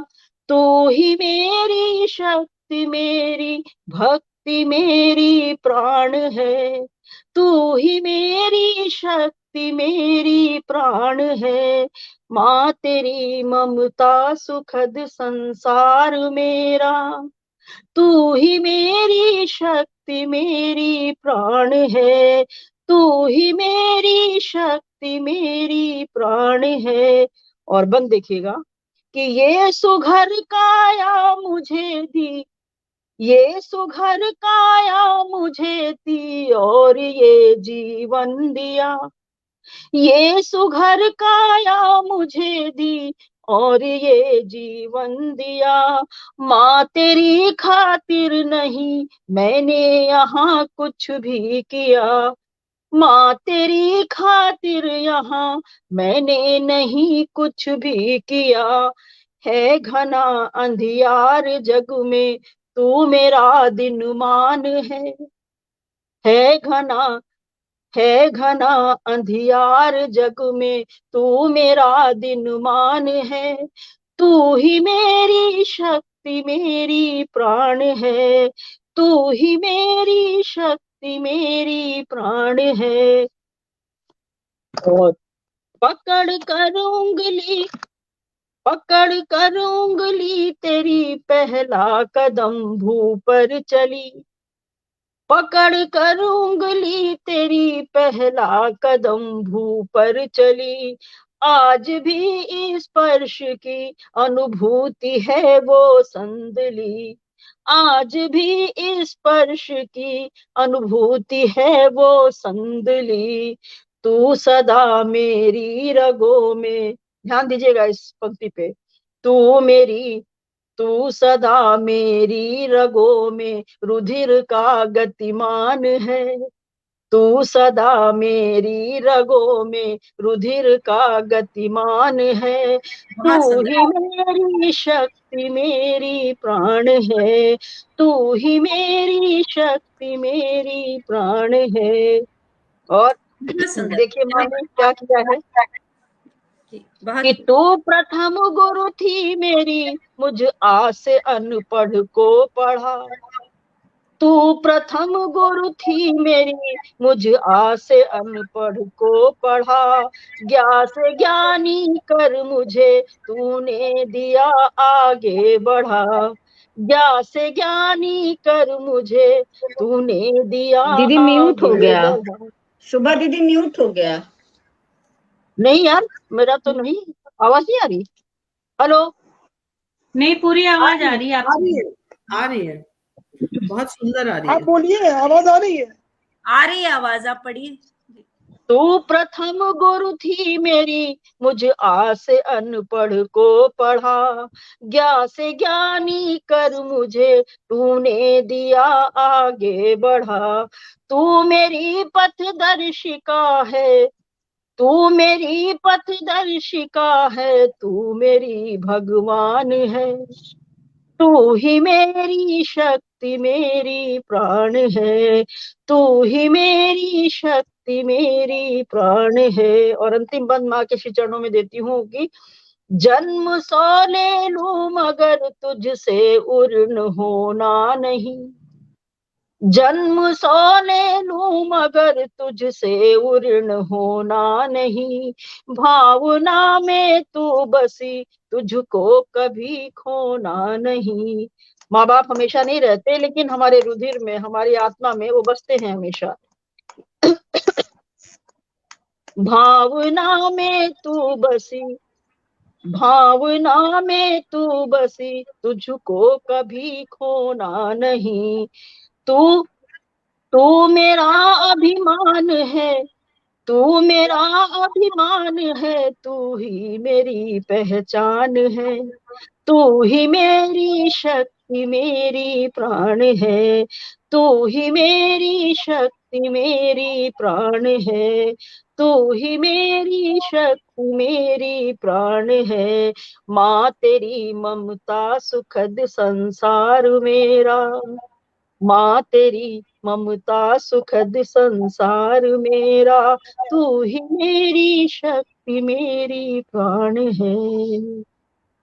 तू ही मेरी शक्ति मेरी भक्ति मेरी प्राण है, तू ही मेरी शक्ति मेरी प्राण है। माँ तेरी ममता सुखद संसार मेरा, तू ही मेरी शक्ति मेरी प्राण है, तू ही मेरी शक्ति मेरी प्राण है। और बंद देखिएगा कि ये सुघर काया मुझे दी, ये सुघर काया मुझे दी और ये जीवन दिया, ये सुघर काया मुझे दी और ये जीवन दिया। माँ तेरी खातिर नहीं मैंने यहाँ कुछ भी किया, माँ तेरी खातिर यहाँ मैंने नहीं कुछ भी किया। है घना अंधियार जग में तू मेरा दिन मान है घना, है घना अंधियार जग में तू मेरा दिन मान है, तू ही मेरी शक्ति मेरी प्राण है, तू ही मेरी शक्ति मेरी प्राण है। और पकड़ कर उंगली, पकड़ कर उंगली तेरी पहला कदम भू पर चली, पकड़ कर उंगली तेरी पहला कदम भू पर चली। आज भी स्पर्श की अनुभूति है वो संदली, आज भी स्पर्श की अनुभूति है वो संदली। तू सदा मेरी रगों में, ध्यान दीजिएगा इस पंक्ति पे, तू मेरी, तू सदा मेरी रगों में रुधिर का गतिमान है, तू सदा मेरी रगों में रुधिर का गतिमान है। तू ही मेरी शक्ति मेरी प्राण है, तू ही मेरी शक्ति मेरी प्राण है। और देखिए माँ ने क्या किया है कि तू प्रथम गुरु थी मेरी, मुझ आस अनपढ़ को पढ़ा। तू प्रथम गुरु थी मेरी, मुझ आस अनपढ़ को पढ़ा। ज्ञान से ज्ञानी कर मुझे तूने दिया आगे बढ़ा। ज्ञान से ज्ञानी कर मुझे तूने दिया दीदी म्यूट हो आगे गया, बढ़ा। शुभा दीदी म्यूट हो गया। नहीं यार, मेरा तो नहीं, आवाज नहीं आ रही। हेलो, नहीं, पूरी आवाज आ रही है आ रही है, आ रही है, बहुत सुंदर आ रही आप है। बोलिए, आवाज आ रही है? आ रही है आवाज, आप पढ़िए। तू प्रथम गुरु थी मेरी, मुझ आस अनपढ़ को पढ़ा। ज्ञान से ज्ञानी कर मुझे तूने दिया आगे बढ़ा। तू मेरी पथदर्शिका है, तू मेरी पथदर्शिका है, तू मेरी भगवान है। तू ही मेरी शक्ति मेरी प्राण है, तू ही मेरी शक्ति मेरी प्राण है। और अंतिम बंद माँ के श्री चरणों में देती हूँ कि जन्म सौ ले लूं मगर तुझसे उर्ण होना नहीं। जन्म सौ ले लूं मगर तुझसे उर्ण होना नहीं। भावना में तू बसी, तुझको कभी खोना नहीं। माँ बाप हमेशा नहीं रहते, लेकिन हमारे रुधिर में, हमारी आत्मा में वो बसते हैं हमेशा। भावना में तू बसी, भावना में तू बसी, तुझको कभी खोना नहीं। तू तू मेरा अभिमान है, तू मेरा अभिमान है, तू ही मेरी पहचान है। तू ही मेरी शक्ति मेरी प्राण है, तू ही मेरी शक्ति मेरी प्राण है। तू ही मेरी शक्ति मेरी प्राण है। माँ तेरी ममता सुखद संसार मेरा, माँ तेरी ममता सुखद संसार मेरा। तू ही मेरी शक्ति मेरी प्राण है।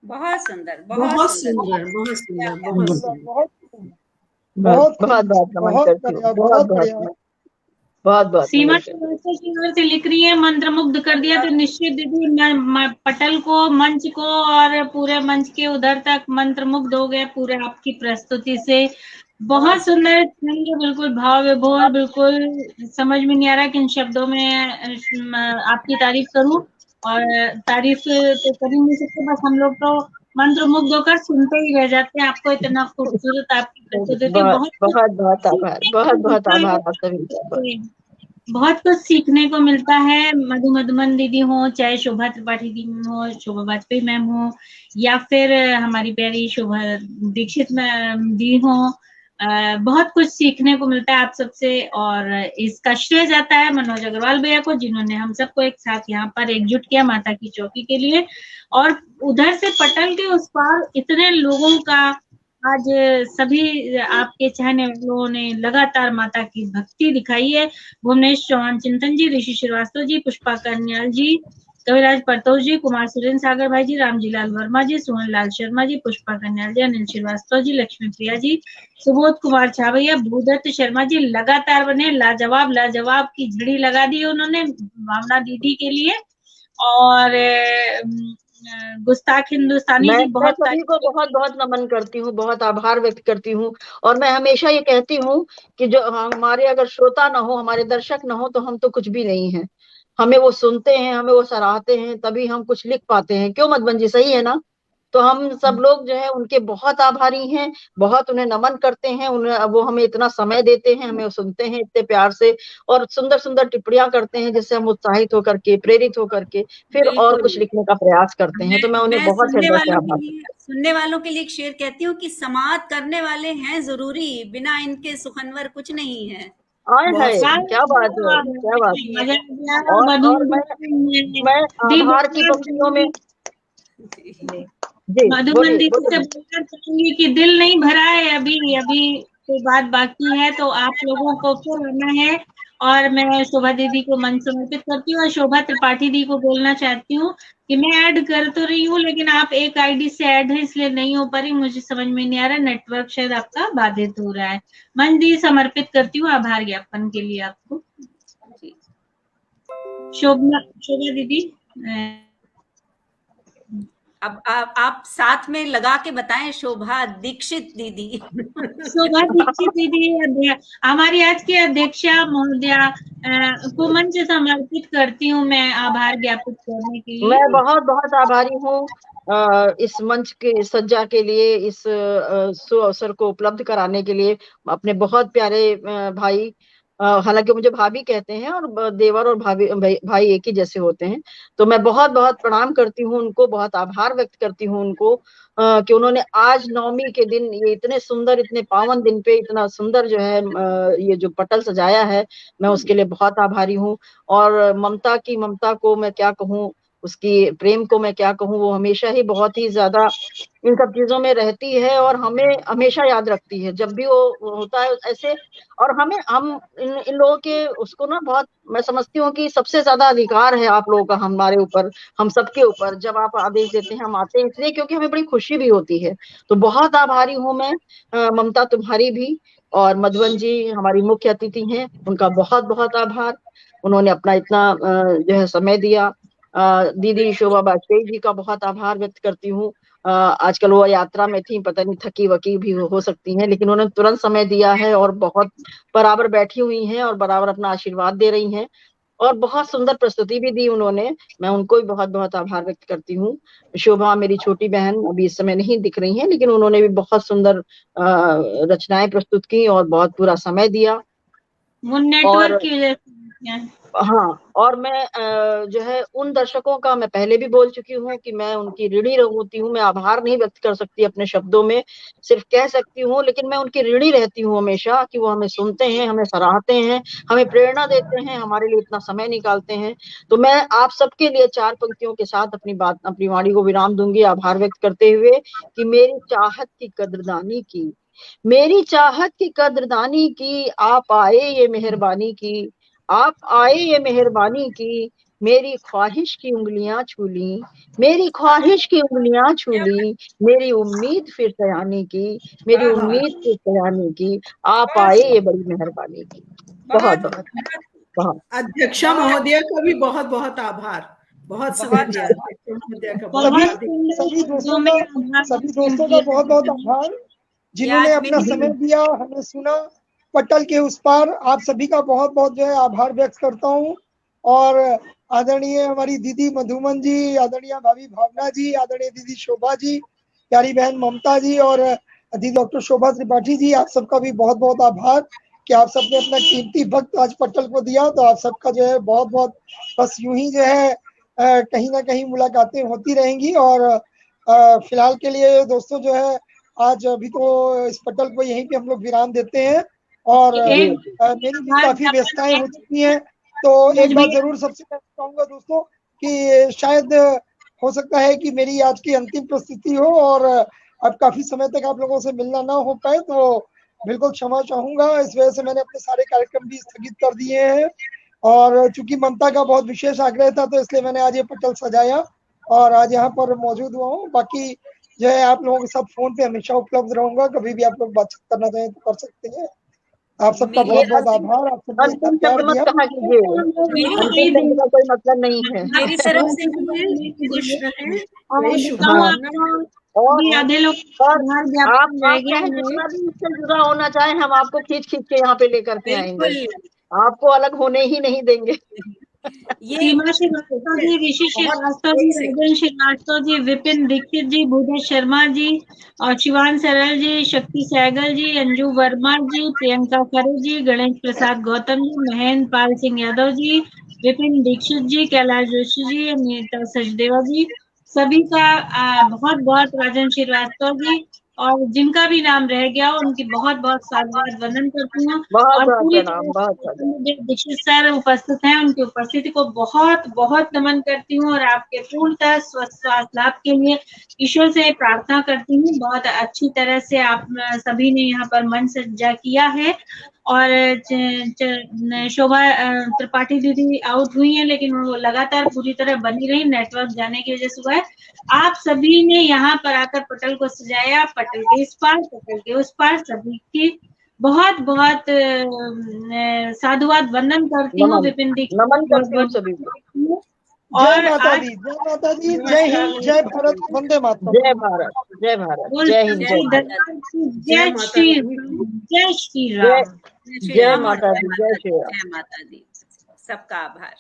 बहुत सुंदर, बहुत सुंदर, बहुत सुंदर, बहुत सुंदर। बहुत बहुत बहुत नमन बहुत करती हूँ, बढ़िया, बहुत बहुत बहुत बढ़िया। नमन, बहुत बहुत सीमा नमन करती हूँ। श्रीवास्तव श्रीनगर से लिख रही है, मंत्रमुग्ध कर दिया। तो निश्चित दीदी पटल को, मंच को और पूरे मंच के उधर तक मंत्रमुग्ध हो गए पूरे आपकी प्रस्तुति से। बहुत सुंदर, बिल्कुल भाव विभोर, बिल्कुल समझ में नहीं आ रहा किन शब्दों में आपकी तारीफ करूं। और तारीफ तो कर ही नहीं सकते, बस हम लोग तो मंत्रमुग्ध होकर सुनते ही रह जाते हैं। आपको इतना खूबसूरत आपकी प्रस्तुति, बहुत बहुत बहुत आभार, बहुत बहुत आभार आप सभी का। बहुत कुछ सीखने को मिलता है। मधुमन दीदी हो, चाहे शोभा त्रिपाठी दीदी हो, शोभा वाजपेयी मैम हो, या फिर हमारी प्यारी शोभा दीक्षित मैम दी हो, बहुत कुछ सीखने को मिलता है आप सबसे। और इसका श्रेय जाता है मनोज अग्रवाल भैया को, जिन्होंने हम सबको एक साथ यहाँ पर एकजुट किया माता की चौकी के लिए। और उधर से पटल के उस पार इतने लोगों का आज सभी आपके चाहने वालों ने लगातार माता की भक्ति दिखाई है। भुवनेश चौहान चिंतन जी, ऋषि श्रीवास्तव जी, पुष्पा कन्याल जी, कविराज परतोष जी, कुमार सुरेंद्र सागर भाई जी, रामजी लाल वर्मा जी, सोहन लाल शर्मा जी, पुष्पा कन्याल जी, अनिल श्रीवास्तव जी, लक्ष्मी प्रिया जी, सुबोध कुमार छावैया, भूदत्त शर्मा जी लगातार बने। लाजवाब लाजवाब की झड़ी लगा दी उन्होंने भावना दीदी के लिए। और गुस्ताख हिंदुस्तानी जी, मैं बहुत सभी को बहुत बहुत नमन करती हूँ, बहुत आभार व्यक्त करती हूँ। और मैं हमेशा ये कहती हूँ कि जो हमारे अगर श्रोता न हो, हमारे दर्शक न हो, तो हम तो कुछ भी नहीं है। हमें वो सुनते हैं, हमें वो सराहते हैं, तभी हम कुछ लिख पाते हैं। क्यों मधुबन जी, सही है ना? तो हम सब लोग जो है उनके बहुत आभारी हैं, बहुत उन्हें नमन करते हैं। उन्हें, वो हमें इतना समय देते हैं, हमें सुनते हैं इतने प्यार से, और सुंदर सुंदर टिप्पणियां करते हैं, जिससे हम उत्साहित होकर के, प्रेरित होकर के फिर और कुछ लिखने का प्रयास करते हैं। तो मैं उन्हें बहुत हृदय से आभार। सुनने वालों के लिए एक शेर कहती हूँ कि समाज करने वाले हैं जरूरी, बिना इनके सुखनवर कुछ नहीं है। आए है, क्या बात है, क्या बात है। और मैं आभार की पंक्तियों में मधुबन दीदी से बोलना चाहूंगी कि दिल नहीं भरा है, अभी अभी तो बात बाकी है। तो आप लोगों को फिर आना है और मैं शोभा दीदी को मंच समर्पित करती हूँ और शोभा त्रिपाठी दी को बोलना चाहती हूँ कि मैं ऐड कर तो रही हूँ, लेकिन आप एक आईडी से ऐड है इसलिए नहीं हो पा रही, मुझे समझ में नहीं आ रहा, नेटवर्क शायद आपका बाधित हो रहा है। मंच दी समर्पित करती हूँ आभार ज्ञापन के लिए आपको। शोभा दीदी अब आप साथ में लगा के बताएं, शोभा दीक्षित दीदी। शोभा दीक्षित दीदी हमारी आज की अध्यक्षा महोदया को मंच समर्पित करती हूँ मैं आभार ज्ञापित करने के लिए। मैं बहुत बहुत आभारी हूँ इस मंच के सज्जा के लिए, इस सुअवसर को उपलब्ध कराने के लिए। अपने बहुत प्यारे भाई, हालांकि मुझे भाभी कहते हैं और देवर और भाई एक ही जैसे होते हैं, तो मैं बहुत बहुत प्रणाम करती हूँ उनको, बहुत आभार व्यक्त करती हूँ उनको कि उन्होंने आज नवमी के दिन ये इतने सुंदर, इतने पावन दिन पे इतना सुंदर जो है ये जो पटल सजाया है, मैं उसके लिए बहुत आभारी हूँ। और ममता को मैं क्या कहूँ, उसकी प्रेम को मैं क्या कहूँ, वो हमेशा ही बहुत ही ज्यादा इन सब चीजों में रहती है और हमें हमेशा याद रखती है जब भी वो होता है ऐसे। और हम इन लोगों के उसको ना बहुत, मैं समझती हूँ कि सबसे ज्यादा अधिकार है आप लोगों का हमारे ऊपर, हम सबके ऊपर। जब आप आदेश देते हैं हम आते हैं इसलिए क्योंकि हमें बड़ी खुशी भी होती है। तो बहुत आभारी हूँ मैं ममता तुम्हारी भी। और मधुवन जी हमारी मुख्य अतिथि हैं, उनका बहुत बहुत आभार, उन्होंने अपना इतना जो है समय दिया। दीदी शोभा वाजपेयी जी का बहुत आभार व्यक्त करती हूँ। आजकल वो यात्रा में थी, पता नहीं थकी वकी भी हो सकती हैं, लेकिन उन्होंने तुरंत समय दिया है और बहुत बराबर बैठी हुई हैं और बराबर अपना आशीर्वाद दे रही हैं और बहुत सुंदर प्रस्तुति भी दी उन्होंने। मैं उनको भी बहुत बहुत आभार व्यक्त करती हूँ। शोभा मेरी छोटी बहन अभी इस समय नहीं दिख रही हैं, लेकिन उन्होंने भी बहुत सुंदर रचनाएं प्रस्तुत की और बहुत पूरा समय दिया। वो नेटवर्क की वजह से। हाँ, और मैं जो है उन दर्शकों का मैं पहले भी बोल चुकी हूँ कि मैं उनकी ऋणी होती हूँ। मैं आभार नहीं व्यक्त कर सकती अपने शब्दों में, सिर्फ कह सकती हूँ, लेकिन मैं उनकी ऋणी रहती हूँ हमेशा कि वो हमें सुनते हैं, हमें सराहते हैं, हमें प्रेरणा देते हैं, हमारे लिए इतना समय निकालते हैं। तो मैं आप सबके लिए 4 पंक्तियों के साथ अपनी वाणी को विराम दूंगी, आभार व्यक्त करते हुए कि मेरी चाहत की कदरदानी की, मेरी चाहत की कदरदानी की, आप आए ये मेहरबानी की, आप आए ये मेहरबानी की, मेरी ख्वाहिश की उंगलियां छू ली, मेरी ख्वाहिश की उंगलियां छू ली, मेरी उम्मीद फिर सयाने की, मेरी उम्मीद फिर सयाने की, आप आए ये बड़ी मेहरबानी की। बहुत बहुत बहुत अध्यक्षा महोदया का भी बहुत बहुत आभार, बहुत समय दिया अध्यक्षा महोदया का। सभी दोस्तों का बहुत बहुत आभार जिन्होंने अपना समय दिया, हमें सुना। पटल के उस पार आप सभी का बहुत बहुत जो है आभार व्यक्त करता हूँ। और आदरणीय हमारी दीदी मधुमन जी, आदरणीय भाभी भावना जी, आदरणीय दीदी शोभा जी, प्यारी बहन ममता जी और दीदी डॉक्टर शोभा त्रिपाठी जी, आप सबका भी बहुत बहुत आभार कि आप सबने अपना कीमती वक्त आज पटल को दिया। तो आप सबका जो है बहुत बहुत, बस यूं ही जो है कहीं ना कहीं मुलाकातें होती रहेंगी। और फिलहाल के लिए दोस्तों जो है आज अभी तो इस पटल को यहीं पे हम लोग विराम देते हैं और मेरी भी काफी व्यस्तताएं हो चुकी हैं। तो एक बात जरूर सबसे पहले कहूंगा दोस्तों कि शायद हो सकता है कि मेरी आज की अंतिम प्रस्तुति हो और अब काफी समय तक आप लोगों से मिलना ना हो पाए, तो बिल्कुल क्षमा चाहूंगा। इस वजह से मैंने अपने सारे कार्यक्रम भी स्थगित कर दिए हैं और चूंकि ममता का बहुत विशेष आग्रह था तो इसलिए मैंने आज ये पटल सजाया और आज यहाँ पर मौजूद हुआ हूँ। बाकी जो है आप लोगों के साथ फोन पे हमेशा उपलब्ध रहूंगा, कभी भी आप लोग बातचीत करना चाहें तो कर सकते हैं। आप सबका बहुत बहुत आभार। आप सबने इतना प्यार दिया। अंतिम का कोई मतलब नहीं है। मेरी तरफ से खुश रहें और आधे लोग आप चाहे जितना भी इससे जुड़ा होना चाहे, हम आपको खींच खींच के यहाँ पे लेकर के आएंगे, आपको अलग होने ही नहीं देंगे। सीमा श्रीवास्तव जी, ऋषि श्रीवास्तव जी, राजन श्रीवास्तव जी, विपिन दीक्षित जी, भूदेव शर्मा जी और शिवान सरल जी, शक्ति सहगल जी, अंजू वर्मा जी, प्रियंका खरे जी, गणेश प्रसाद गौतम जी, महेंद्र पाल सिंह यादव जी, विपिन दीक्षित जी, कैलाश जोशी जी, अनीता सचदेवा जी, सभी का बहुत बहुत, राजन श्रीवास्तव जी और जिनका भी नाम रह गया उनकी बहुत बहुत साधुवाद वंदन करती हूँ। और पूरी दीक्षित सर उपस्थित हैं, उनकी उपस्थिति को बहुत बहुत नमन करती हूँ और आपके पूर्णतः स्वस्थ स्वास्थ्य लाभ के लिए ईश्वर से प्रार्थना करती हूँ। बहुत अच्छी तरह से आप सभी ने यहाँ पर मंच सज्जा किया है और शोभा त्रिपाठी दीदी आउट हुई हैं, लेकिन वो लगातार पूरी तरह बनी रही, नेटवर्क जाने की वजह से हुआ है। आप सभी ने यहाँ पर आकर पटल को सजाया, पटल के इस पार पटल के उस पार, सभी की बहुत बहुत साधुवाद वंदन करती हूँ। विपिन दीक्षित नमन करती हूँ सभी को। और जय माता दी, जय माता दी, जय हिंद, जय भारत, वंदे मातरम। जय भारत, जय भारत, जय हिंद, जय भारत। जय श्री जय श्री राम। जय माता दी, जय श्री राम। जय माता दी। सबका आभार।